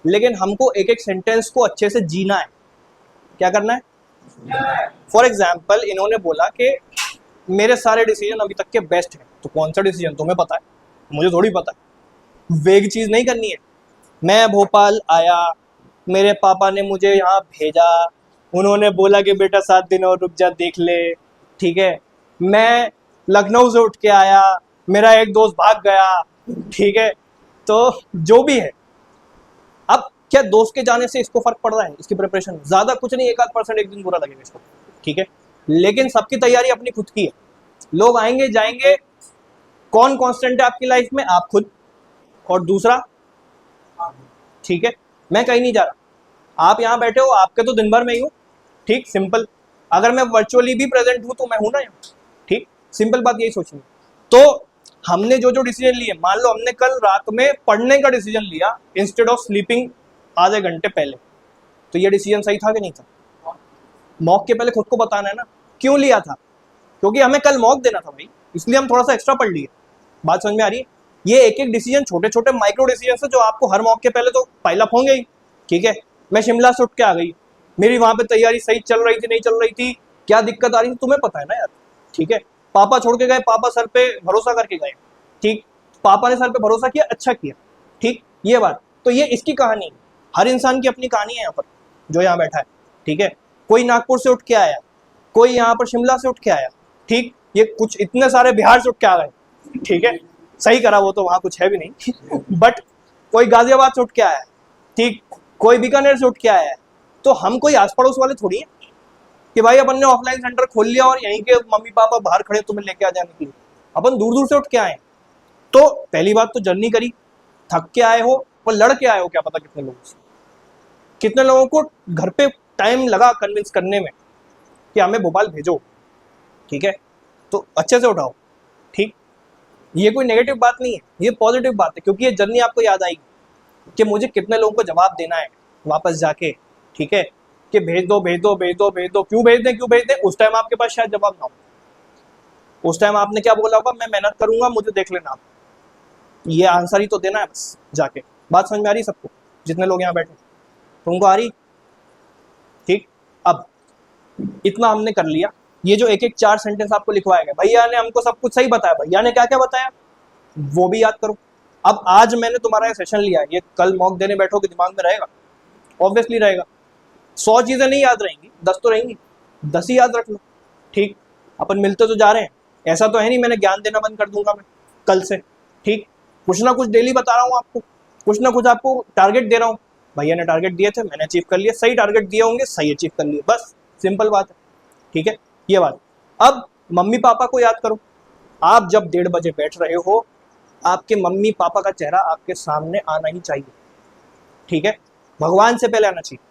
लेकिन हमको एक एक सेंटेंस को अच्छे से जीना है। क्या करना है? फॉर एग्जाम्पल, इन्होंने बोला कि मेरे सारे डिसीजन अभी तक के बेस्ट हैं, तो कौन सा डिसीजन तुम्हें पता है, मुझे थोड़ी पता है। वेग चीज़ नहीं करनी है। मैं भोपाल आया, मेरे पापा ने मुझे यहाँ भेजा, उन्होंने बोला कि बेटा 7 दिन और रुक जा देख ले। ठीक है, मैं लखनऊ से उठ के आया, मेरा एक दोस्त भाग गया, ठीक है। तो जो भी है, अब क्या दोस्त के जाने से इसको फर्क पड़ रहा है? इसकी प्रिपरेशन ज़्यादा कुछ नहीं, 1-8% एक दिन बुरा लगेगा इसको, ठीक है। लेकिन सबकी तैयारी अपनी खुद की है। लोग आएंगे जाएंगे, कौन कांस्टेंट है आपकी लाइफ में? आप खुद। और दूसरा, ठीक है, मैं कहीं नहीं जा रहा, आप यहाँ बैठे हो, आपके तो दिन भर में ही हूँ, ठीक, सिंपल। अगर मैं वर्चुअली भी प्रेजेंट हूँ तो मैं हूँ ना यहाँ, ठीक, सिंपल बात यही सोचनी। तो हमने जो जो डिसीजन लिए, मान लो हमने कल रात में पढ़ने का डिसीजन लिया इंस्टेड ऑफ स्लीपिंग आधे घंटे पहले, तो ये डिसीजन सही था कि नहीं था? मॉक के पहले खुद को बताना है ना क्यों लिया था, क्योंकि हमें कल मॉक देना था भाई, इसलिए हम थोड़ा सा एक्स्ट्रा पढ़ लिए। बात समझ में आ रही है? ये एक एक डिसीजन, छोटे छोटे माइक्रो डिसीजन है जो आपको हर मॉक के पहले तो पाइलअप होंगे ही, ठीक है। मैं शिमला से उठ के आ गई, मेरी वहां पे तैयारी सही चल रही थी नहीं चल रही थी, क्या दिक्कत आ रही थी तुम्हें पता है ना यार, ठीक है। पापा छोड़ के गए, पापा सर पे भरोसा करके गए, ठीक, पापा ने सर पे भरोसा किया, अच्छा किया, ठीक, ये बात। तो ये इसकी कहानी है, हर इंसान की अपनी कहानी है यहाँ पर जो यहाँ बैठा है, ठीक है। कोई नागपुर से उठ के आया, कोई यहाँ पर शिमला से उठ के आया, ठीक, ये कुछ इतने सारे बिहार से उठ के आ गए, ठीक है, सही करा, वो तो वहाँ कुछ है भी नहीं बट कोई गाजियाबाद से उठ के आया, ठीक, कोई बीकानेर से उठ के आया है। तो हम कोई आस पड़ोस वाले थोड़ी है कि भाई अपन ने ऑफलाइन सेंटर खोल लिया और यहीं के मम्मी पापा बाहर खड़े तुम्हें लेके आ जाने के लिए, अपन दूर दूर से उठ के आए। तो पहली बात तो जर्नी करी, थक के आए हो और लड़ के आए हो, क्या पता कितने लोगों से, कितने लोगों को घर पे टाइम लगा कन्विंस करने में कि हमें भोपाल भेजो, ठीक है। तो अच्छे से उठाओ, ठीक, ये कोई नेगेटिव बात नहीं है, ये पॉजिटिव बात है, क्योंकि ये जर्नी आपको याद आएगी कि मुझे कितने लोगों को जवाब देना है वापस जाके, ठीक है, कि भेज दो भेज दो भेज दो भेज दो, क्यों भेज दें। उस टाइम आपके पास शायद जवाब ना हो, उस टाइम आपने क्या बोला होगा, मैं मेहनत करूंगा, मुझे देख लेना आप, ये आंसर ही तो देना है बस जाके। बात समझ में आ रही सबको, जितने लोग यहाँ बैठे तुमको आ रही, ठीक। अब इतना हमने कर लिया, ये जो एक एक 4 सेंटेंस आपको लिखवाया गया, भैया ने हमको सब कुछ सही बताया, भैया ने क्या क्या बताया वो भी याद करो। अब आज मैंने तुम्हारा ये सेशन लिया, ये कल मॉक देने बैठोगे दिमाग में रहेगा, ऑब्वियसली रहेगा। 100 चीजें नहीं याद रहेंगी, 10 तो रहेंगी, 10 ही याद रख लो, ठीक। अपन मिलते तो जा रहे हैं, ऐसा तो है नहीं मैंने ज्ञान देना बंद कर दूंगा मैं कल से, ठीक। कुछ ना कुछ डेली बता रहा हूँ आपको, कुछ ना कुछ आपको टारगेट दे रहा हूँ, भैया ने टारगेट दिए थे, मैंने अचीव कर लिया, सही टारगेट दिए होंगे, सही अचीव कर लिए, बस सिंपल बात है, ठीक है, ये बात। अब मम्मी पापा को याद करो, आप जब 1:30 बजे बैठ रहे हो, आपके मम्मी पापा का चेहरा आपके सामने आना ही चाहिए, ठीक है, भगवान से पहले आना चाहिए।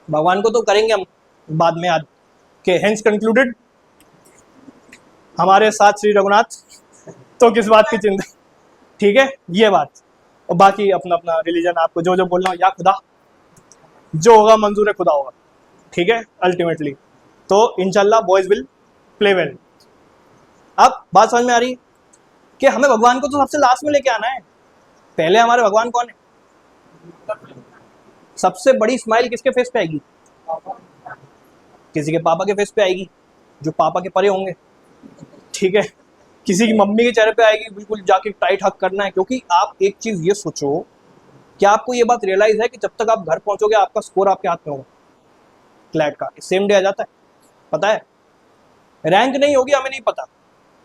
भगवान को तो करेंगे हम बाद में याद, के हेंस कंक्लूडेड, हमारे साथ श्री रघुनाथ, तो किस बात की चिंता, ठीक है, ये बात। और बाकी अपना अपना रिलीजन, आपको जो जो बोलना हो, या खुदा, जो होगा मंजूर है खुदा होगा, ठीक है, अल्टीमेटली। तो इंशाल्लाह बॉयज विल प्ले वेल। अब बात समझ में आ रही है कि हमें भगवान को तो सबसे लास्ट में लेके आना है, पहले हमारे भगवान कौन है? सबसे बड़ी स्माइल किसके फेस पे आएगी? किसी के पापा के फेस पे आएगी, जो पापा के परे होंगे, ठीक है। किसी की मम्मी के चेहरे पे आएगी, बिल्कुल जाके टाइट हक करना है, क्योंकि आप एक चीज ये सोचो कि आपको ये बात रियलाइज है कि जब तक आप घर पहुंचोगे आपका स्कोर आपके हाथ में होगा, क्लैट का सेम डे आ जाता है, पता है, रैंक नहीं होगी, हमें नहीं पता,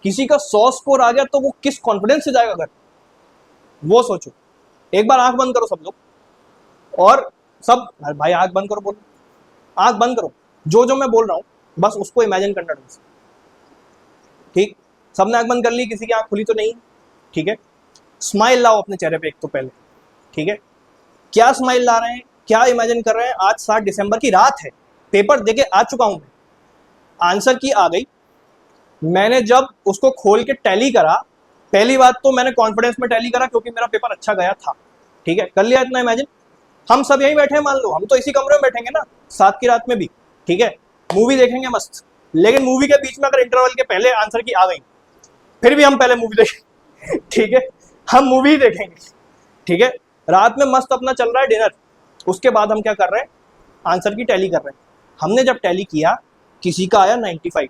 किसी का 100 स्कोर आ गया तो वो किस कॉन्फिडेंस से जाएगा घर, वो सोचो। एक बार आंख बंद करो सब लोग, और सब भाई आंख बंद करो, बोलो आंख बंद करो, जो जो मैं बोल रहा हूँ बस उसको इमेजिन करना, ठीक। सबने आंख बंद कर ली, किसी की आंख खुली तो नहीं, ठीक है। स्माइल लाओ अपने चेहरे पे एक तो पहले, ठीक है। क्या स्माइल ला रहे हैं, क्या इमेजिन कर रहे हैं? आज 7 दिसंबर की रात है, पेपर देके आ चुका हूं मैं, आंसर की आ गई, मैंने जब उसको खोल के टैली करा, पहली बात तो मैंने कॉन्फिडेंस में टैली करा क्योंकि मेरा पेपर अच्छा गया था, ठीक है, कर लिया इतना इमेजिन। हम सब यहीं बैठे हैं, मान लो हम तो इसी कमरे में बैठेंगे ना 7 की रात में भी, ठीक है, मूवी देखेंगे मस्त, लेकिन मूवी के बीच में अगर इंटरवल के पहले आंसर की आ गई, फिर भी हम पहले मूवी देखेंगे, ठीक है, हम मूवी देखेंगे, ठीक है। रात में मस्त अपना चल रहा है डिनर, उसके बाद हम क्या कर रहे हैं? आंसर की टैली कर रहे हैं। हमने जब टैली किया, किसी का आया 95,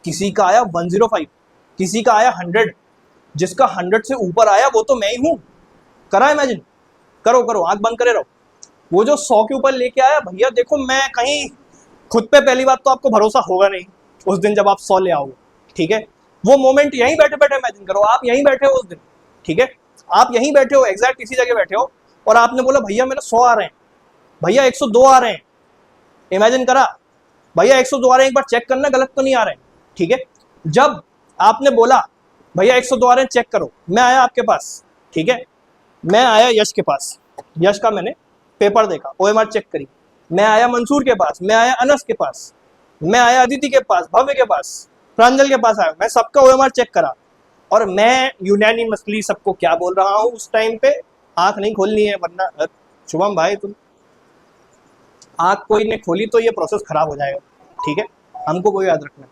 किसी का आया 105, किसी का आया 100, जिसका 100 से ऊपर आया वो तो मैं ही हूं। करा इमेजिन, करो करो, आंख बंद करे रहो। वो जो 100 के ऊपर लेके आया, भैया देखो मैं कहीं खुद पे, पहली बात तो आपको भरोसा होगा नहीं उस दिन जब आप 100 ले आओगे, ठीक है। वो मोमेंट यहीं बैठे बैठे इमेजिन करो, आप यहीं बैठे हो उस दिन, ठीक है, आप यहीं बैठे हो, एग्जैक्ट इसी जगह बैठे हो, और आपने बोला भैया मेरे 100 आ रहे हैं, भैया 102 आ रहे हैं, इमेजिन करा, भैया 102 आ रहे हैं, एक बार चेक करना गलत तो नहीं आ रहे हैं, ठीक है। जब आपने बोला भैया 102 आ रहे हैं चेक करो, मैं आया आपके पास, ठीक है, मैं आया यश के पास, यश का मैंने पेपर देखा, OMR चेक करी, मैं आया मंसूर के पास, मैं आया अनस के पास, मैं आया अदिति के पास, भव्य के पास, प्रांजल के पास आया, मैं सबका OMR चेक करा, और मैं यूनानिमसली सबको क्या बोल रहा हूँ उस टाइम पे, आंख नहीं खोलनी है वरना शुभम भाई तुम आंख कोई ने खोली तो ये प्रोसेस खराब हो जाएगा, ठीक है, हमको कोई याद रखना।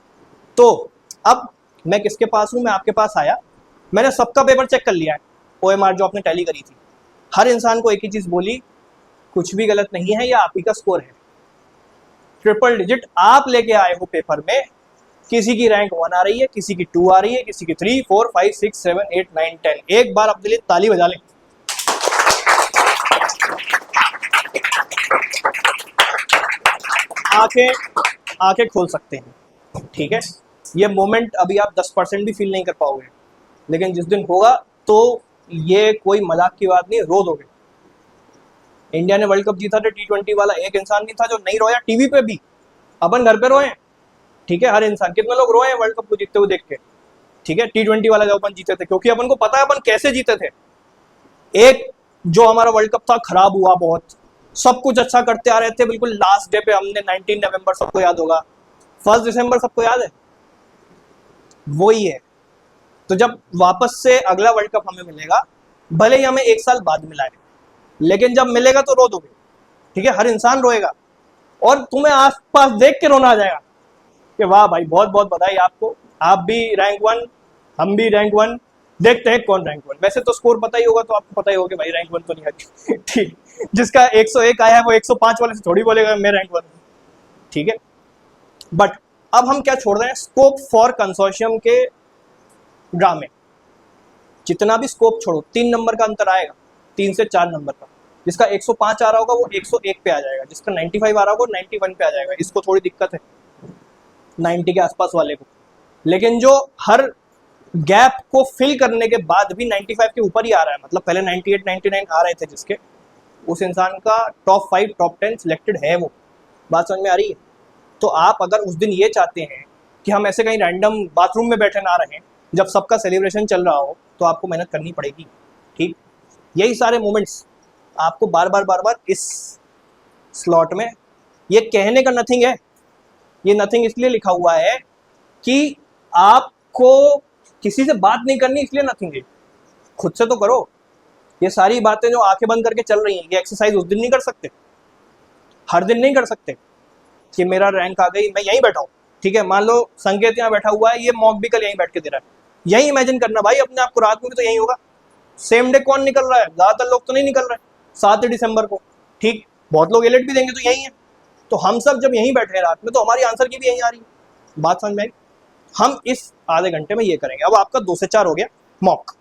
तो अब मैं किसके पास हूँ, मैं आपके पास आया, मैंने सबका पेपर चेक कर लिया है, OMR जो आपने टैली करी थी, हर इंसान को एक ही चीज बोली, कुछ भी गलत नहीं है, या आप ही का स्कोर है, ट्रिपल डिजिट आप लेके आए हो पेपर में, किसी की रैंक 1 आ रही है, किसी की 2 आ रही है, किसी की 3, 4, 5, 6, 7, 8, 9, 10। एक बार अपने लिए ताली बजा लें। आंखें खोल सकते हैं, ठीक है, ये मोमेंट अभी आप 10% भी फील नहीं कर पाओगे, लेकिन जिस दिन होगा तो ये कोई मजाक की बात नहीं, रो दोगे। इंडिया ने वर्ल्ड कप जीता था T20 वाला, एक इंसान नहीं था जो नहीं रोया, टीवी पे भी, अपन घर पे रोए, ठीक है, हर इंसान, कितने लोग रोए हैं वर्ल्ड कप को जीतते हुए देख के, ठीक है, T20 वाला जब अपन जीते थे, क्योंकि अपन को पता है अपन कैसे जीते थे। एक जो हमारा वर्ल्ड कप था खराब हुआ बहुत, सब कुछ अच्छा करते आ रहे थे, बिल्कुल लास्ट डे पे हमने 19 नवंबर सबको याद होगा, 1 दिसंबर सबको याद है, वो ही है। तो जब वापस से अगला वर्ल्ड कप हमें मिलेगा, भले ही हमें 1 साल बाद मिला है, लेकिन जब मिलेगा तो रो दोगे, ठीक है, हर इंसान रोएगा, और तुम्हें आसपास देख के रोना आ जाएगा कि वाह भाई बहुत बहुत बधाई आपको, आप भी रैंक 1, हम भी रैंक 1, देखते हैं कौन रैंक 1। वैसे तो स्कोर पता ही होगा, तो आपको पता ही होगा भाई रैंक 1 तो नहीं आती, ठीक, जिसका 101 आया है वो 105 वाले से थोड़ी बोलेगा मैं रैंक 1, ठीक है। बट अब हम क्या छोड़ रहे हैं, स्कोप फॉर कंसोर्शियम के ड्रामे, जितना भी स्कोप छोड़ो, 3 नंबर का अंतर आएगा, 3 से 4 नंबर का, जिसका 105 आ रहा होगा वो 101 पे आ जाएगा, जिसका 95 आ रहा होगा 91 पे आ जाएगा, इसको थोड़ी दिक्कत है 90 के आसपास वाले को। लेकिन जो हर गैप को फिल करने के बाद भी 95 के ऊपर ही आ रहा है, मतलब पहले 98 99 आ रहे थे जिसके, उस इंसान का टॉप 5 टॉप 10 सिलेक्टेड है, वो बात समझ में आ रही है। तो आप अगर उस दिन ये चाहते हैं कि हम ऐसे कहीं रैंडम बाथरूम में बैठे ना रहें जब सबका सेलिब्रेशन चल रहा हो, तो आपको मेहनत करनी पड़ेगी, ठीक। यही सारे मोमेंट्स आपको बार बार इस स्लॉट में, ये कहने का नथिंग है, ये नथिंग इसलिए लिखा हुआ है कि आपको किसी से बात नहीं करनी, इसलिए नथिंग है, खुद से तो करो। ये सारी बातें जो आंखें बंद करके चल रही हैं, ये एक्सरसाइज उस दिन नहीं कर सकते, हर दिन नहीं कर सकते कि मेरा रैंक आ गई, मैं यहीं बैठा हूँ, ठीक है, मान लो संकेत यहाँ बैठा हुआ है, ये मॉक भी कल यहीं बैठ के दे रहा है, यही इमेजिन करना भाई अपने आप को, रात में भी तो यही होगा। सेम डे कौन निकल रहा है, ज्यादातर लोग तो नहीं निकल रहे, 7 दिसंबर को, ठीक, बहुत लोग एलर्ट भी देंगे तो यही है। तो हम सब जब यहीं बैठे हैं रात में, तो हमारी आंसर की भी यहीं आ रही है, बात समझ में आई। हम इस आधे घंटे में ये करेंगे। अब आपका 2 से 4 हो गया मॉक।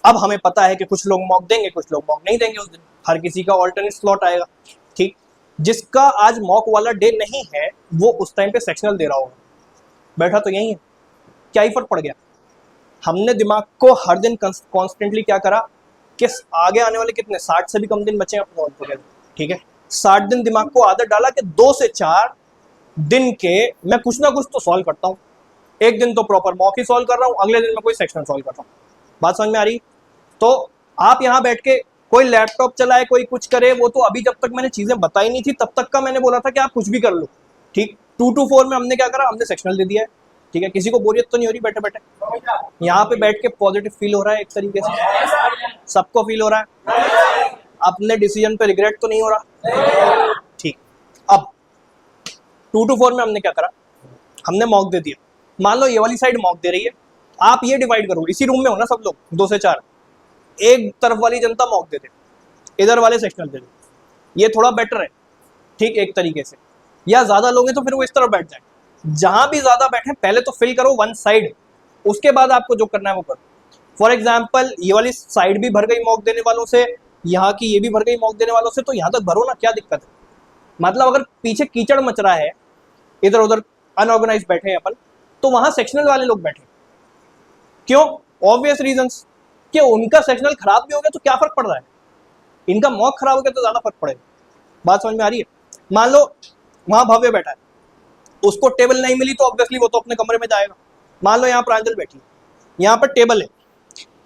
अब हमें पता है कि कुछ लोग मॉक देंगे, कुछ लोग मॉक नहीं देंगे उस दिन, हर किसी का ऑल्टरनेट स्लॉट आएगा, ठीक। जिसका आज मॉक वाला डे नहीं है वो उस टाइम पे सेक्शनल दे रहा होगा, बैठा तो यही है, क्या ही फर्क पड़ गया। हमने दिमाग को हर दिन कॉन्स्टेंटली क्या करा कि आगे आने वाले कितने 60 से भी कम दिन बचे हैं, ठीक है, 60 दिन दिमाग को आदत डाला कि 2 से 4 दिन के मैं कुछ ना कुछ तो सॉल्व करता हूँ। एक दिन तो प्रॉपर मॉक ही सॉल्व कर रहा हूँ, अगले दिन मैं कोई सेक्शन सॉल्व कर रहा हूँ, बात समझ में आ रही। तो आप यहाँ बैठ के कोई लैपटॉप चलाए, कोई कुछ करे, वो तो अभी जब तक मैंने चीजें बताई नहीं थी तब तक का मैंने बोला था कि आप कुछ भी कर लो, ठीक। 2 to 4 में हमने क्या करा, हमने सेक्शनल दे दिया है, ठीक है, किसी को बोरियत तो नहीं हो रही बैठे बैठे, यहाँ पे बैठ के पॉजिटिव फील हो रहा है, एक तरीके से सबको फील हो रहा है, अपने डिसीजन पे रिग्रेट तो नहीं हो रहा, ठीक। अब 2 to 4 में हमने क्या करा, हमने मॉक दे दिया। मान लो ये वाली साइड मॉक दे रही है, आप ये डिवाइड करो, इसी रूम में हो ना सब लोग, 2 से 4, एक तरफ वाली जनता मॉक दे दे, इधर वाले सेक्शनल दे दे, ये थोड़ा बेटर है, ठीक, एक तरीके से। या ज्यादा लोग हैं तो फिर वो इस तरफ बैठ जाए, जहां भी ज्यादा बैठे पहले तो फिल करो 1 साइड, उसके बाद आपको जो करना है वो करो। फॉर एग्जाम्पल ये वाली साइड भी भर गई मॉक देने वालों से, यहाँ की ये भी भर गई मॉक देने वालों से, तो यहाँ तक भरो ना, क्या दिक्कत है। मतलब अगर पीछे कीचड़ मच रहा है, इधर उधर अनऑर्गेनाइज बैठे हैं अपन, तो वहां सेक्शनल वाले लोग बैठे। क्यों? ऑब्वियस रीजंस कि उनका सेक्शनल खराब भी हो गया तो क्या फर्क पड़ रहा है, इनका मॉक खराब हो गया तो ज्यादा फर्क पड़ेगा। बात समझ में आ रही है? मान लो वहां भव्य बैठा है, उसको टेबल नहीं मिली तो ऑब्वियसली वो तो अपने कमरे में जाएगा। मान लो यहाँ प्रांजल बैठी है, यहाँ पर टेबल है,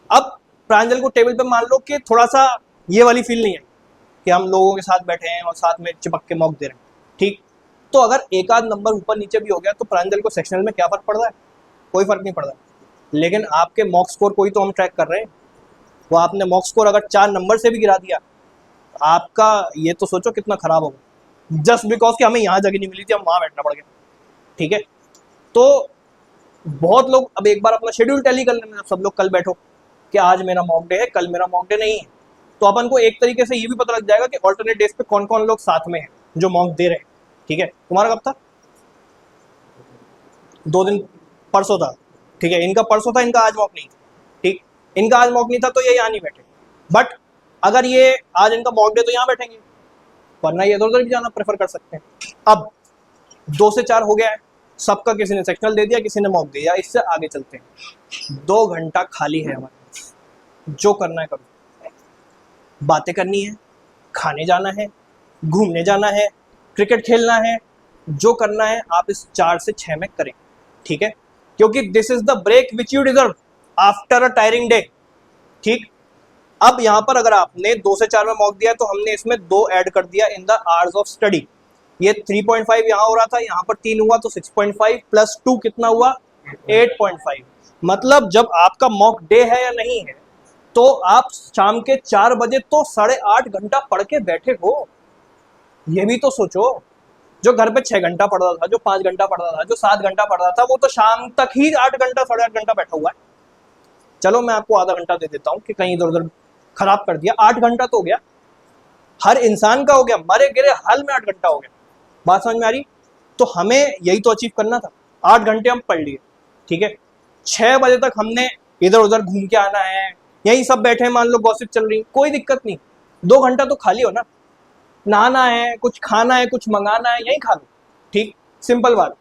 अब प्रांजल को टेबल पे मान लो कि थोड़ा सा ये वाली फील नहीं है कि हम लोगों के साथ बैठे हैं और साथ में चिपक के मॉक दे रहे हैं, ठीक। तो अगर एक आध नंबर ऊपर नीचे भी हो गया तो प्रांजल को सेक्शनल में क्या फर्क पड़ रहा है? कोई फर्क नहीं पड़ रहा। लेकिन आपके मॉक स्कोर कोई तो हम ट्रैक कर रहे हैं, वो आपने मॉक स्कोर अगर 4 नंबर से भी गिरा दिया, आपका ये तो सोचो कितना खराब होगा, जस्ट बिकॉज कि हमें यहाँ जगह नहीं मिली थी, हम वहाँ बैठना पड़ गया, ठीक है। तो बहुत लोग अब एक बार अपना शेड्यूल टैली कर लेना, सब लोग कल बैठो कि आज मेरा मॉक डे है, कल मेरा मॉक डे नहीं है, तो अपन को एक तरीके से ये भी पता लग जाएगा कि ऑल्टरनेट डेज पे कौन कौन लोग साथ में हैं जो मॉक दे रहे हैं, ठीक है। तुम्हारा कब था? 2 दिन परसों था, ठीक है। इनका परसों था, इनका आज मॉक नहीं, ठीक। इनका आज मॉक नहीं था तो ये यहाँ नहीं बैठे, बट अगर ये आज इनका मॉक डे तो यहाँ बैठेंगे, वरना ये इधर उधर भी जाना प्रेफर कर सकते हैं। अब 2 से 4 हो गया है सबका, किसी ने सेक्शनल दे दिया, किसी ने मॉक दिया, इससे आगे चलते हैं। 2 घंटा खाली है हमारे, जो करना है करो, बातें करनी है, खाने जाना है, घूमने जाना है, क्रिकेट खेलना है, जो करना है आप इस 4 से 6 में करें, ठीक है। क्योंकि this is the break which you deserve after a tiring day, ठीक। अब यहाँ पर अगर आपने 2 से 4 में मॉक दिया तो हमने इसमें 2 ऐड कर दिया in the hours of study. ये 3.5 यहाँ हो रहा था, यहाँ पर 3 हुआ तो 6.5 प्लस 2 कितना हुआ? 8.5। मतलब जब आपका मॉक डे है या नहीं है तो आप शाम के 4 बजे तो 8.5 घंटा पढ़ के बैठे हो। ये भी तो सोचो, जो घर पे 6 घंटा पढ़ रहा था, जो 5 घंटा पढ़ रहा था, जो 7 घंटा पढ़ रहा था, वो तो शाम तक ही 8 घंटा 8.5 घंटा बैठा हुआ है। चलो मैं आपको आधा घंटा दे देता हूँ कि कहीं इधर उधर खराब कर दिया, 8 घंटा तो हो गया, हर इंसान का हो गया, मरे गिरे हाल में 8 घंटा हो गया। बात समझ में आ रही? तो हमें यही तो अचीव करना था। 8 घंटे हम पढ़ लिए, ठीक है। 6 बजे तक हमने इधर उधर घूम के आना है, यही सब बैठे हैं, मान लो गॉसिप चल रही, कोई दिक्कत नहीं, 2 घंटा तो खाली हो ना, नहाना है, कुछ खाना है, कुछ मंगाना है, यही खा लो, ठीक। सिंपल बात।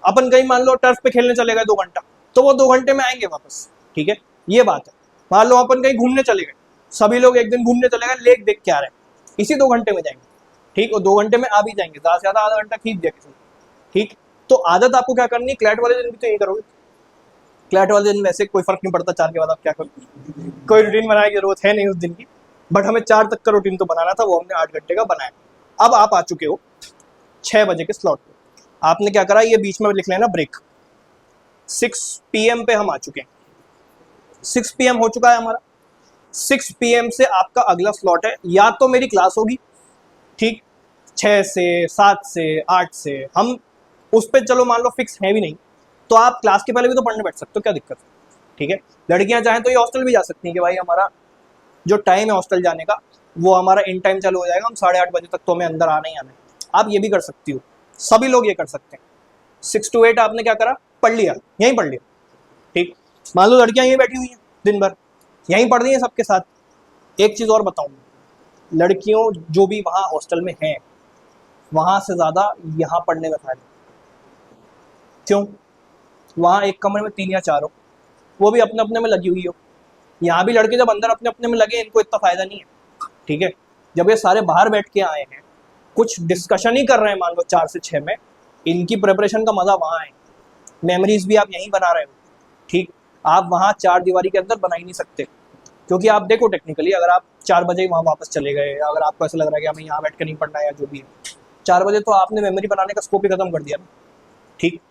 अपन कहीं मान लो टर्फ पे खेलने चले गए 2 घंटा, तो वो 2 घंटे में आएंगे वापस, ठीक है, ये बात है। मान लो अपन कहीं घूमने चले गए, सभी लोग एक दिन घूमने चले गए, लेक देख के आ रहे हैं, इसी 2 घंटे में जाएंगे, ठीक, और 2 घंटे में आ भी जाएंगे, ज़्यादा से ज़्यादा आधा घंटा खींच दिया किसी ने, ठीक। तो आदत आपको क्या करनी है, क्लैट वाले दिन भी तो यही करोगे। क्लैट वाले दिन वैसे कोई फर्क नहीं पड़ता, 4 के बाद आप क्या करोगे, कोई रूटीन बनाने की जरूरत है नहीं उस दिन की, बट हमें 4 तक का रूटीन तो बनाना था, वो हमने 8 घंटे का बनाया। अब आप आ चुके हो 6 बजे के स्लॉट पे, आपने क्या करा, ये बीच में लिख लेना ब्रेक। 6 PM पे हम आ चुके हैं, 6 PM हो चुका है हमारा। 6 PM से आपका अगला स्लॉट है, या तो मेरी क्लास होगी, ठीक, 6 से 7 से 8 से, हम उस पर चलो मान लो फिक्स है भी नहीं, तो आप क्लास के पहले भी तो पढ़ने बैठ सकते हो, क्या दिक्कत है, ठीक है। लड़कियां चाहें तो ये हॉस्टल भी जा सकती हैं कि भाई हमारा जो टाइम है हॉस्टल जाने का वो हमारा इन टाइम चालू हो जाएगा, हम 8:30 बजे तक तो हमें अंदर आना ही आना है, आप ये भी कर सकती हो, सभी लोग ये कर सकते हैं। 6 to 8 आपने क्या करा, पढ़ लिया, यहीं पढ़ लिया, ठीक। मान लो लड़कियां यहीं बैठी हुई हैं दिन भर, यहीं पढ़ रही हैं सबके साथ। एक चीज़ और बताऊँ, लड़कियों जो भी वहाँ हॉस्टल में हैं, वहाँ से ज़्यादा यहाँ पढ़ने में फायदा। क्यों? वहाँ एक कमरे में 3 या 4 हो, वो भी अपने अपने में लगी हुई हो। यहाँ भी लड़के जब अंदर अपने अपने में लगे, इनको इतना फायदा नहीं है, ठीक है। जब ये सारे बाहर बैठ के आए हैं, कुछ डिस्कशन ही कर रहे हैं मान लो 4 से 6 में, इनकी प्रिपरेशन का मज़ा वहाँ है, मेमोरीज भी आप यहीं बना रहे हो, ठीक। आप वहाँ 4 दीवारी के अंदर बना ही नहीं सकते, क्योंकि आप देखो टेक्निकली अगर आप 4 बजे वहाँ वापस चले गए, अगर आपको ऐसा लग रहा है कि हमें यहाँ बैठ के नहीं पढ़ना है या जो भी है, 4 बजे तो आपने मेमोरी बनाने का स्कोप ही खत्म कर दिया ना, ठीक।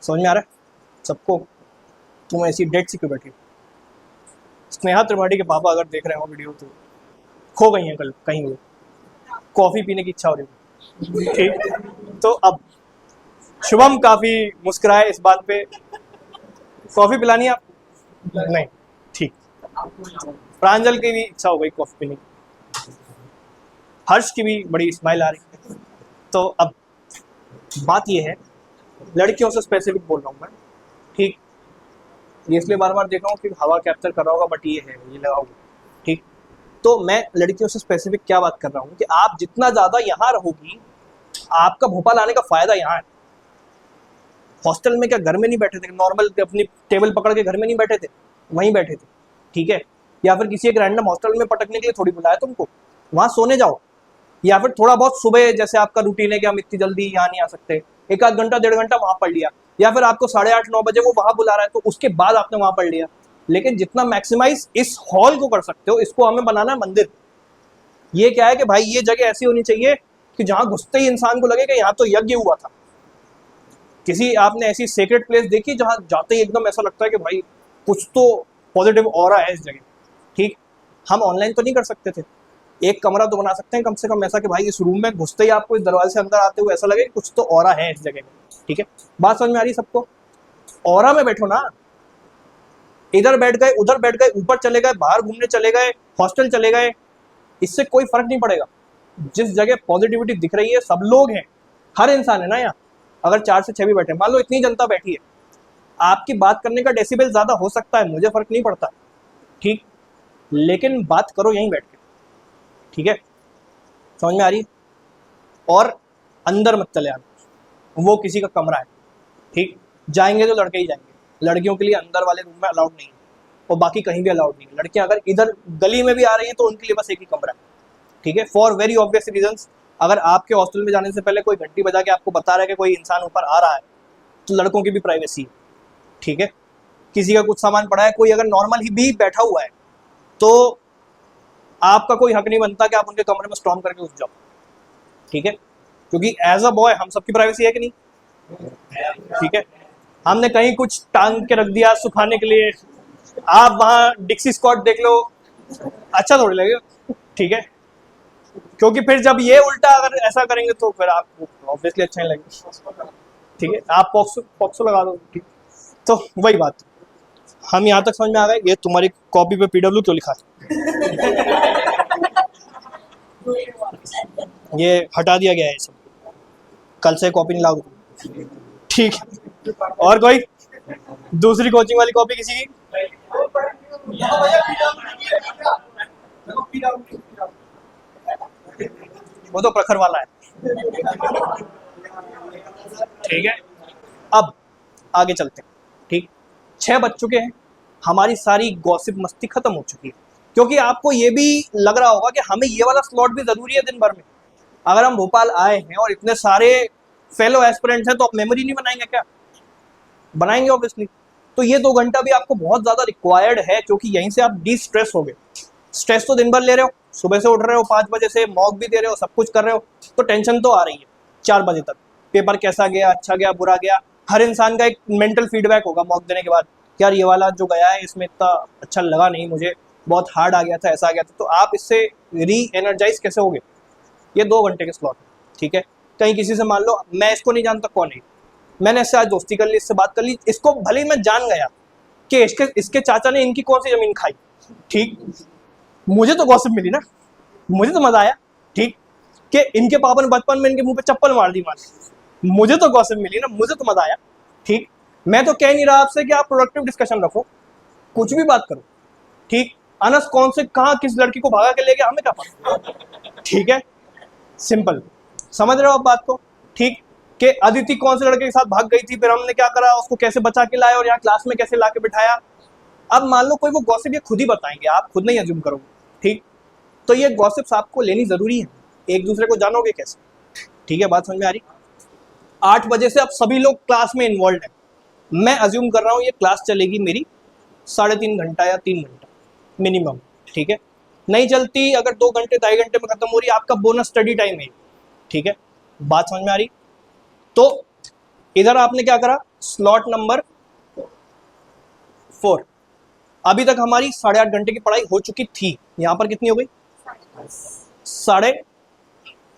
समझ में आ रहा है सबको? तुम ऐसी डेट सी क्यों बैठी? स्नेहा त्रिपाठी के पापा अगर देख रहे हो वीडियो तो खो गई हैं कल कहीं, वो कॉफ़ी पीने की इच्छा हो रही है, ठीक। तो अब शुभम काफ़ी मुस्कुराए इस बात पे, कॉफ़ी पिलानी है आप? नहीं, ठीक। प्रांजल की भी इच्छा हो गई कॉफ़ी पीने की, हर्ष की भी बड़ी स्माइल आ रही है। तो अब बात ये है, लड़कियों से स्पेसिफिक बोल रहा हूँ मैं, ठीक। ये इसलिए बार बार देख रहा हूँ कि हवा कैप्चर कर रहा होगा, बट ये है, ये लगा होगा, ठीक। तो मैं लड़कियों से स्पेसिफिक क्या बात कर रहा हूँ कि आप जितना ज़्यादा यहाँ रहोगी, आपका भोपाल आने का फ़ायदा यहाँ है। हॉस्टल में क्या घर में नहीं बैठे थे, नॉर्मल अपनी टेबल पकड़ के घर में नहीं बैठे थे, वहीं बैठे थे, ठीक है। या फिर किसी एक रैंडम हॉस्टल में पटकने के लिए थोड़ी बुलाया तुमको, वहाँ सोने जाओ। या फिर थोड़ा बहुत सुबह जैसे आपका रूटीन है कि हम इतनी जल्दी यहाँ नहीं आ सकते, एक आध घंटा 1.5 घंटा वहाँ पढ़ लिया, या फिर आपको 8:30-9 बजे वो वहाँ बुला रहा है तो उसके बाद आपने वहाँ पढ़ लिया। लेकिन जितना मैक्सिमाइज इस हॉल को कर सकते हो, इसको हमें बनाना है मंदिर। ये क्या है कि भाई ये जगह ऐसी होनी चाहिए कि जहाँ घुसते ही इंसान को लगे कि यहाँ तो यज्ञ हुआ था। किसी आपने ऐसी सेक्रेट प्लेस देखी जहाँ जाते ही एकदम ऐसा लगता है कि भाई कुछ तो पॉजिटिव ऑरा है इस जगह, ठीक। हम ऑनलाइन तो नहीं कर सकते थे, एक कमरा तो बना सकते हैं कम से कम ऐसा कि भाई इस रूम में घुसते ही आपको इस दरवाजे से अंदर आते हुए ऐसा लगे कुछ तो ऑरा है इस जगह में, ठीक है। बात समझ में आ रही सबको? ऑरा में बैठो ना, इधर बैठ गए, उधर बैठ गए, ऊपर चले गए, बाहर घूमने चले गए, हॉस्टल चले गए, इससे कोई फर्क नहीं पड़ेगा। जिस जगह पॉजिटिविटी दिख रही है, सब लोग हैं, हर इंसान है ना यहाँ। अगर 4 से 6 भी बैठे, मान लो इतनी जनता बैठी है, आपकी बात करने का डेसिबल ज्यादा हो सकता है, मुझे फर्क नहीं पड़ता, ठीक, लेकिन बात करो यहीं बैठ के, ठीक है। समझ में आ रही? और अंदर मत चले आना, वो किसी का कमरा है, ठीक। जाएंगे तो लड़के ही जाएंगे, लड़कियों के लिए अंदर वाले रूम में अलाउड नहीं है, और बाकी कहीं भी अलाउड नहीं है। लड़कियां अगर इधर गली में भी आ रही हैं तो उनके लिए बस एक ही कमरा है, ठीक है। फॉर वेरी ऑब्वियस रीजंस, अगर आपके हॉस्टल में जाने से पहले कोई घंटी बजा के आपको बता रहा है कि कोई इंसान ऊपर आ रहा है, तो लड़कों की भी प्राइवेसी है, ठीक है। किसी का कुछ सामान पड़ा है, कोई अगर नॉर्मल ही भी बैठा हुआ है, तो आपका कोई हक नहीं बनता कि आप उनके कमरे में स्टॉर्म करके घुस जाओ, ठीक है। क्योंकि एज अ बॉय हम सबकी प्राइवेसी है कि नहीं, ठीक है। हमने कहीं कुछ टांग के रख दिया सुखाने के लिए, आप वहां डिक्सी स्कॉट देख लो, अच्छा थोड़ी लगेगा, ठीक है। क्योंकि फिर जब ये उल्टा अगर ऐसा करेंगे तो फिर आपको ऑब्वियसली अच्छा नहीं लगेगा, ठीक है। आप पॉक्सो लगा दो, ठीक। तो वही बात, हम यहाँ तक समझ में आ गए। ये तुम्हारी कॉपी पे PW क्यों लिखा है? ये हटा दिया गया है सब, कल से कॉपी नहीं लाओगे, ठीक है। और कोई दूसरी कोचिंग वाली कॉपी किसी की? वो तो प्रखर वाला है, ठीक है। अब आगे चलते हैं, ठीक। 6 बज चुके हैं, हमारी सारी गॉसिप मस्ती खत्म हो चुकी है, क्योंकि आपको ये भी लग रहा होगा कि हमें ये वाला स्लॉट भी जरूरी है दिन भर में। अगर हम भोपाल आए हैं और इतने सारे फेलो एस्पिरेंट्स हैं, तो आप मेमोरी नहीं बनाएंगे क्या? बनाएंगे ऑब्वियसली। तो ये 2 घंटा भी आपको बहुत ज्यादा रिक्वायर्ड है, क्योंकि यहीं से आप डी स्ट्रेस हो गए। स्ट्रेस तो दिन भर ले रहे हो, सुबह से उठ रहे हो 5 बजे से, मॉक भी दे रहे हो, सब कुछ कर रहे हो, तो टेंशन तो आ रही है 4 बजे तक। पेपर कैसा गया, अच्छा गया, बुरा गया, हर इंसान का एक मेंटल फीडबैक होगा मॉक देने के बाद, यार ये वाला जो गया है इसमें इतना अच्छा लगा नहीं मुझे, बहुत हार्ड आ गया था, ऐसा आ गया था। तो आप इससे री एनर्जाइज कैसे होगे? ये 2 घंटे के स्लॉट, ठीक है। कहीं किसी से मान लो मैं इसको नहीं जानता कौन है, मैंने इससे आज दोस्ती कर ली, इससे बात कर ली, इसको भले ही मैं जान गया कि इसके चाचा ने इनकी कौन सी जमीन खाई, ठीक, मुझे तो गॉसिप मिली ना, मुझे तो मजा आया, ठीक, कि इनके पापा ने बचपन में इनके मुंह पे चप्पल मार दी, मुझे तो गॉसिप मिली ना, मुझे तो मजा आया, ठीक। मैं तो कह नहीं रहा आपसे कि आप प्रोडक्टिव डिस्कशन रखो, कुछ भी बात करो, ठीक। अनस कौन से कहाँ किस लड़की को भागा के ले गया हमें क्या पता, ठीक है। सिंपल, समझ रहे हो आप बात को, ठीक। कि अदिति कौन से लड़के के साथ भाग गई थी, फिर हमने क्या करा, उसको कैसे बचा के लाए और यहाँ क्लास में कैसे ला के बिठाया। अब मान लो कोई वो गॉसिप ये खुद ही बताएंगे, आप खुद नहीं अज्यूम करोगे, ठीक। तो ये गॉसिप्स आपको लेनी जरूरी है, एक दूसरे को जानोगे कैसे, ठीक है। बात समझ में आ रही? 8 बजे से अब सभी लोग क्लास में इन्वॉल्व हैं। मैं अज्यूम कर रहा हूँ ये क्लास चलेगी मेरी 3.5 घंटा या 3 घंटा मिनिमम, ठीक है। नहीं चलती अगर 2 घंटे 2.5 घंटे में खत्म हो रही है, आपका बोनस स्टडी टाइम है, ठीक है। बात समझ में आ रही? तो इधर आपने क्या करा, स्लॉट नंबर 4, अभी तक हमारी 8.5 घंटे की पढ़ाई हो चुकी थी। यहाँ पर कितनी हो गई?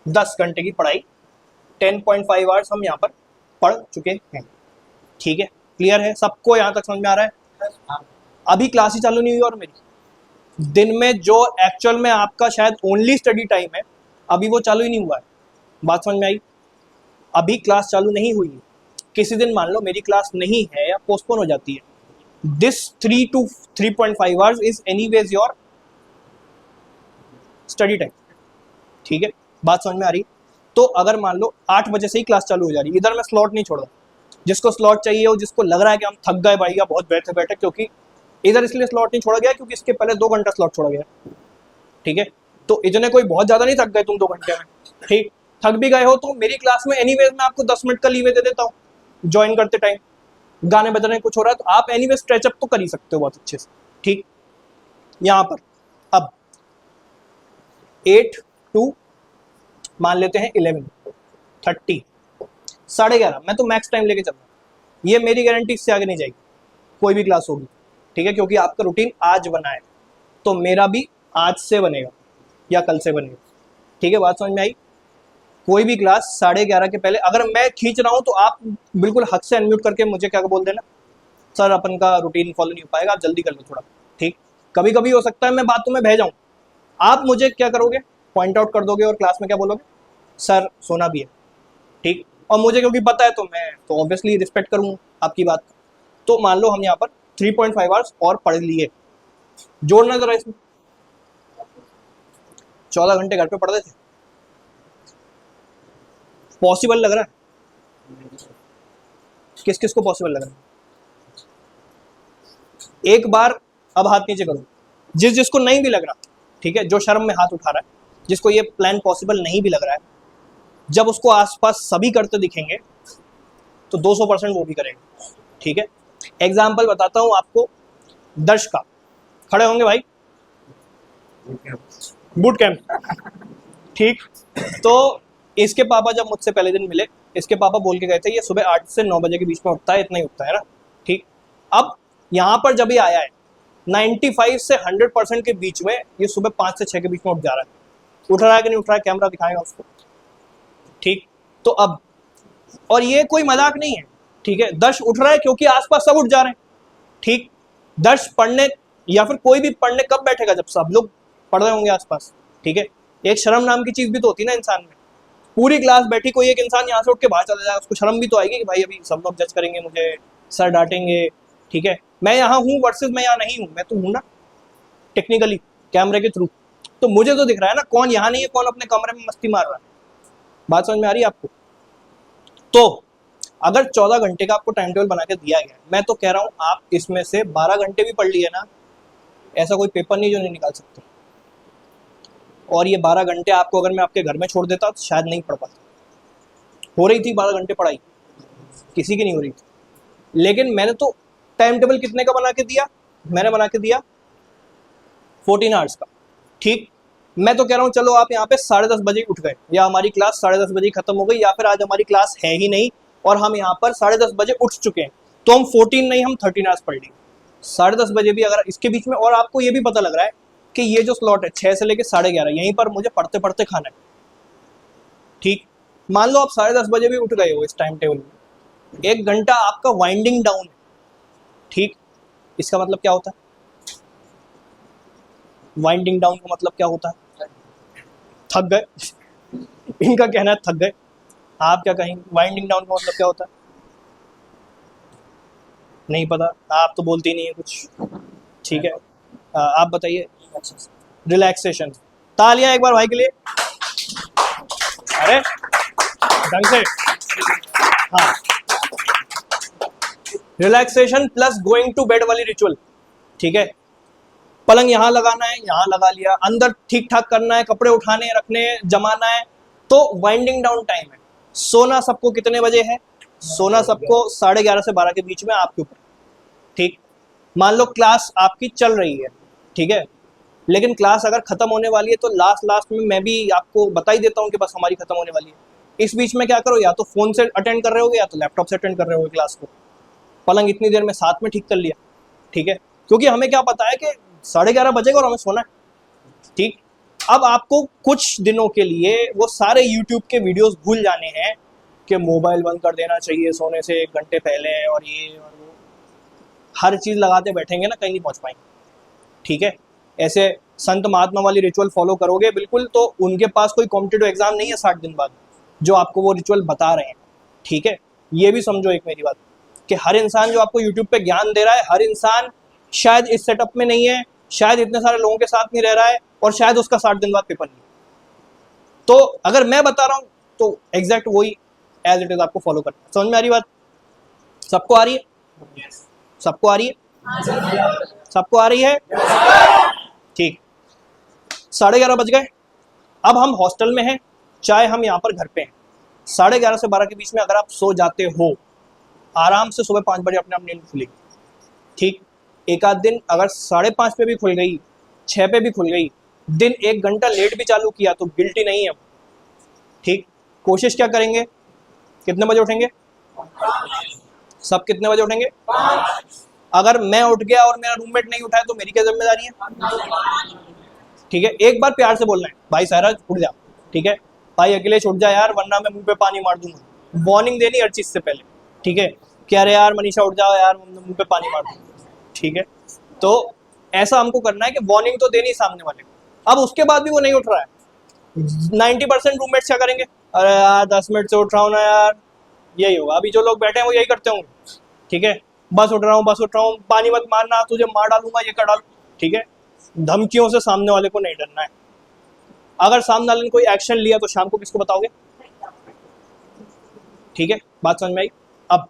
10.5 घंटे की पढ़ाई, 10.5 आवर्स हम यहाँ पर पढ़ चुके हैं, ठीक है। क्लियर है सबको? यहाँ तक समझ में आ रहा है? अभी क्लास ही चालू नहीं हुई और मेरी दिन में जो एक्चुअल में आपका शायद ओनली स्टडी टाइम है, अभी वो चालू ही नहीं हुआ है। बात समझ में आई? अभी क्लास चालू नहीं हुई। किसी दिन मान लो मेरी क्लास नहीं है या पोस्टपोन हो जाती है, this 3 to 3.5 hours is anyways your study time, ठीक है। बात समझ में आ रही? तो अगर मान लो 8 बजे से ही क्लास चालू हो जा रही है, इधर मैं स्लॉट नहीं छोड़ रहा, जिसको स्लॉट चाहिए हो, जिसको लग रहा है कि हम थक गए भाई या बहुत बैठे बैठे, क्योंकि इधर इसलिए स्लॉट नहीं छोड़ा गया क्योंकि इसके पहले 2 घंटा स्लॉट छोड़ा गया, ठीक है। तो इतने कोई बहुत ज़्यादा नहीं थक गए तुम 2 घंटे में, ठीक। थक भी गए हो तो मेरी क्लास में एनीवेज मैं आपको 10 मिनट का लीवे दे देता हूँ ज्वाइन करते टाइम, गाने बज रहे हैं कुछ हो रहा है तो आप एनीवे स्ट्रेचअप तो कर ही सकते हो बहुत अच्छे से, ठीक। यहाँ पर अब 8 to मान लेते हैं 11:30, 11:30, मैं तो मैक्स टाइम लेके चल रहा हूँ, ये मेरी गारंटी, इससे आगे नहीं जाएगी कोई भी क्लास होगी, ठीक है, क्योंकि आपका रूटीन आज बना है तो मेरा भी आज से बनेगा या कल से बनेगा, ठीक है। बात समझ में आई? कोई भी क्लास 11:30 के पहले अगर मैं खींच रहा हूँ तो आप बिल्कुल हक से अनम्यूट करके मुझे क्या बोल देना, सर अपन का रूटीन फॉलो नहीं हो पाएगा, आप जल्दी कर लो थोड़ा, ठीक। कभी कभी हो सकता है मैं बातों में बह जाऊँ, आप मुझे क्या करोगे, पॉइंट आउट कर दोगे और क्लास में क्या बोलोगे, सर सोना भी है, ठीक। और मुझे क्योंकि पता है तो मैं तो ऑब्वियसली रिस्पेक्ट करूँगा आपकी बात। तो मान लो हम यहाँ पर 3.5 आवर्स और पढ़ लिए, जोड़ना जरा इसमें, 14 घंटे घर पे पढ़ते थे, पॉसिबल लग रहा है? किस किस को पॉसिबल लग रहा है? एक बार अब हाथ नीचे करो, जिसको नहीं भी लग रहा, ठीक है, जो शर्म में हाथ उठा रहा है, जिसको ये प्लान पॉसिबल नहीं भी लग रहा है, जब उसको आसपास सभी करते दिखेंगे तो 200% वो भी करेंगे, ठीक है। एग्जाम्पल बताता हूं आपको दर्श का, खड़े होंगे भाई, बूट कैंप, ठीक। तो इसके पापा जब मुझसे पहले दिन मिले, इसके पापा बोल के गए थे ये सुबह 8 से 9 बजे के बीच में उठता है, इतना ही उठता है ना, ठीक। अब यहाँ पर जब ये आया है 95 से 100% के बीच में ये सुबह 5 से 6 के बीच में उठ जा रहा है, उठ रहा है कि नहीं उठ रहा है, कैमरा दिखाएगा उसको, ठीक। तो अब, और ये कोई मजाक नहीं है, ठीक है, दर्श उठ रहा है क्योंकि आसपास सब उठ जा रहे हैं, ठीक। दर्श पढ़ने या फिर कोई भी पढ़ने कब बैठेगा, जब सब लोग पढ़ रहे होंगे आसपास, ठीक है। एक शर्म नाम की चीज भी तो होती है ना इंसान में, पूरी क्लास बैठी, कोई एक इंसान यहाँ से उठ के बाहर चला जाए, उसको शर्म भी तो आएगी कि भाई अभी सब लोग जज करेंगे मुझे, सर डांटेंगे, ठीक है। मैं यहाँ हूँ वर्सेस मैं यहाँ नहीं हूँ, मैं तो हूँ ना टेक्निकली कैमरे के थ्रू, तो मुझे तो दिख रहा है ना कौन यहाँ नहीं है, कौन अपने कमरे में मस्ती मार रहा है। बात समझ में आ रही है आपको? तो अगर 14 घंटे का आपको टाइम टेबल बना के दिया गया, मैं तो कह रहा हूँ आप इसमें से 12 घंटे भी पढ़ लिए ना, ऐसा कोई पेपर नहीं जो नहीं निकाल सकते। और ये 12 घंटे आपको अगर मैं आपके घर में छोड़ देता तो शायद नहीं पढ़ पाता। हो रही थी 12 घंटे पढ़ाई, किसी की नहीं हो रही थी, लेकिन मैंने तो टाइम टेबल कितने का बना के दिया, मैंने बना के दिया 14 आवर्स का, ठीक। मैं तो कह रहा हूँ चलो आप यहाँ पे 10:30 बजे उठ गए, या हमारी क्लास 10:30 बजे खत्म हो गई, या फिर आज हमारी क्लास है ही नहीं और हम यहाँ पर 10:30 बजे उठ चुके हैं, तो हम 14 नहीं हम 13 आवर्स पढ़ लेंगे 10:30 बजे भी अगर इसके बीच में। और आपको ये भी पता लग रहा है कि ये जो स्लॉट है 6 से लेकर 11:30, यहीं पर मुझे पढ़ते पढ़ते खाना है, ठीक। मान लो आप 10:30 बजे भी उठ गए हो इस टाइम टेबल में, 1 घंटा आपका वाइंडिंग डाउन है, ठीक। इसका मतलब क्या होता है, वाइंडिंग डाउन का मतलब क्या होता है, थक गए इनका कहना है थक गए, आप क्या कहेंगे वाइंडिंग डाउन का मतलब क्या होता है? नहीं पता, आप तो बोलते ही नहीं है कुछ, ठीक है। आप बताइए। रिलैक्सेशन, तालियां एक बार भाई के लिए, अरे ढंग से, हाँ। Relaxation plus going to bed वाली रिचुअल, ठीक है। पलंग यहाँ लगाना है, यहाँ लगा लिया, अंदर ठीक ठाक करना है, कपड़े उठाने रखने जमाना है, तो वाइंडिंग डाउन टाइम है। सोना सबको कितने बजे है? सोना सबको 11:30 से 12 के बीच में, आपके ऊपर, ठीक। मान लो क्लास आपकी चल रही है, ठीक है, लेकिन क्लास अगर खत्म होने वाली है तो लास्ट में मैं भी आपको बता ही देता हूँ कि बस हमारी खत्म होने वाली है। इस बीच में क्या करो, या तो फोन से अटेंड कर रहे होगे या तो लैपटॉप से अटेंड कर रहे होगे क्लास को। पलंग इतनी देर में साथ में ठीक कर लिया, ठीक है, क्योंकि हमें क्या पता है कि 11:30 बजेगा और हमें सोना है, ठीक। अब आपको कुछ दिनों के लिए वो सारे YouTube के वीडियोस भूल जाने हैं कि मोबाइल बंद कर देना चाहिए सोने से 1 घंटे पहले, और ये और वो हर चीज़ लगाते बैठेंगे ना, कहीं नहीं पहुंच पाएंगे, ठीक है। ऐसे संत महात्मा वाली रिचुअल फॉलो करोगे बिल्कुल, तो उनके पास कोई कॉम्पिटिटिव एग्जाम नहीं है 60 दिन बाद जो आपको वो रिचुअल बता रहे हैं, ठीक है। ये भी समझो एक मेरी बात, कि हर इंसान जो आपको यूट्यूब पे ज्ञान दे रहा है, हर इंसान शायद इस सेटअप में नहीं है, शायद इतने सारे लोगों के साथ नहीं रह रहा है, और शायद उसका 60 दिन बाद पेपर नहीं। तो अगर मैं बता रहा हूँ तो एग्जैक्ट वही एज इट इज आपको फॉलो करना है। समझ में आ रही बात? सबको आ रही है? सबको आ रही है? सबको आ रही है? ठीक, 11:30 बज गए। अब हम हॉस्टल में हैं, चाहे हम यहाँ पर घर पे हैं। 11:30 से 12 के बीच में अगर आप सो जाते हो, आराम से सुबह 5 बजे अपने आप नींद खुलेगी। ठीक, एक आध दिन अगर 5:30 पे भी खुल गई, 6 पे भी खुल गई, दिन 1 घंटा लेट भी चालू किया तो गिल्टी नहीं है। ठीक, कोशिश क्या करेंगे? कितने बजे उठेंगे? सब कितने बजे उठेंगे? अगर मैं उठ गया और मेरा रूममेट नहीं उठाया तो मेरी क्या जिम्मेदारी है? ठीक है, एक बार प्यार से बोलना है, भाई सहराज उठ जा। ठीक है, भाई अखिलेश उठ जा यार, वरना मैं मुंह पे पानी मार दूंगा। वार्निंग देनी हर चीज से पहले। ठीक है, क्या रे यार मनीषा उठ जाओ यार, मुंह पे पानी मार दूंगा। ठीक है, तो ऐसा हमको करना है कि वार्निंग तो देनी सामने वाले को। अब उसके बाद भी वो नहीं उठ रहा है, 90% रूममेट्स क्या करेंगे? अरे यार 10 मिनट से उठ रहा हूँ ना यार, यही होगा। अभी जो लोग बैठे हैं वो यही करते होंगे। ठीक है, बस उठ रहा हूँ, पानी मत मारना, तुझे मार डालूंगा, ये कर डालू। ठीक है, धमकियों से सामने वाले को नहीं डरना है। अगर सामने वाले ने कोई एक्शन लिया तो शाम को किसको बताओगे? ठीक है, बात समझ में आई? अब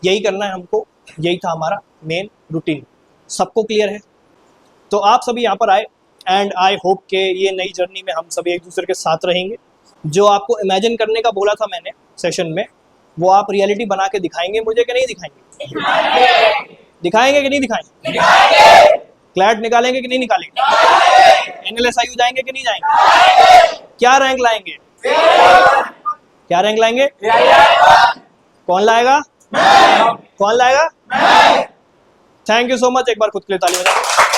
यही करना है हमको, यही था हमारा मेन रूटीन। सबको क्लियर है? तो आप सभी यहाँ पर आए एंड आई होप के ये नई जर्नी में हम सभी एक दूसरे के साथ रहेंगे। जो आपको इमेजिन करने का बोला था मैंने सेशन में, वो आप रियलिटी बना के दिखाएंगे मुझे कि नहीं दिखाएंगे? दिखाएंगे कि नहीं दिखाएंगे? क्लैट निकालेंगे कि नहीं निकालेंगे? NLSIU जाएंगे कि नहीं जाएंगे? क्या रैंक लाएंगे? क्या रैंक लाएंगे? कौन लाएगा? कौन लाएगा? थैंक यू सो मच, एक बार खुद के लिए ताली बजाएं।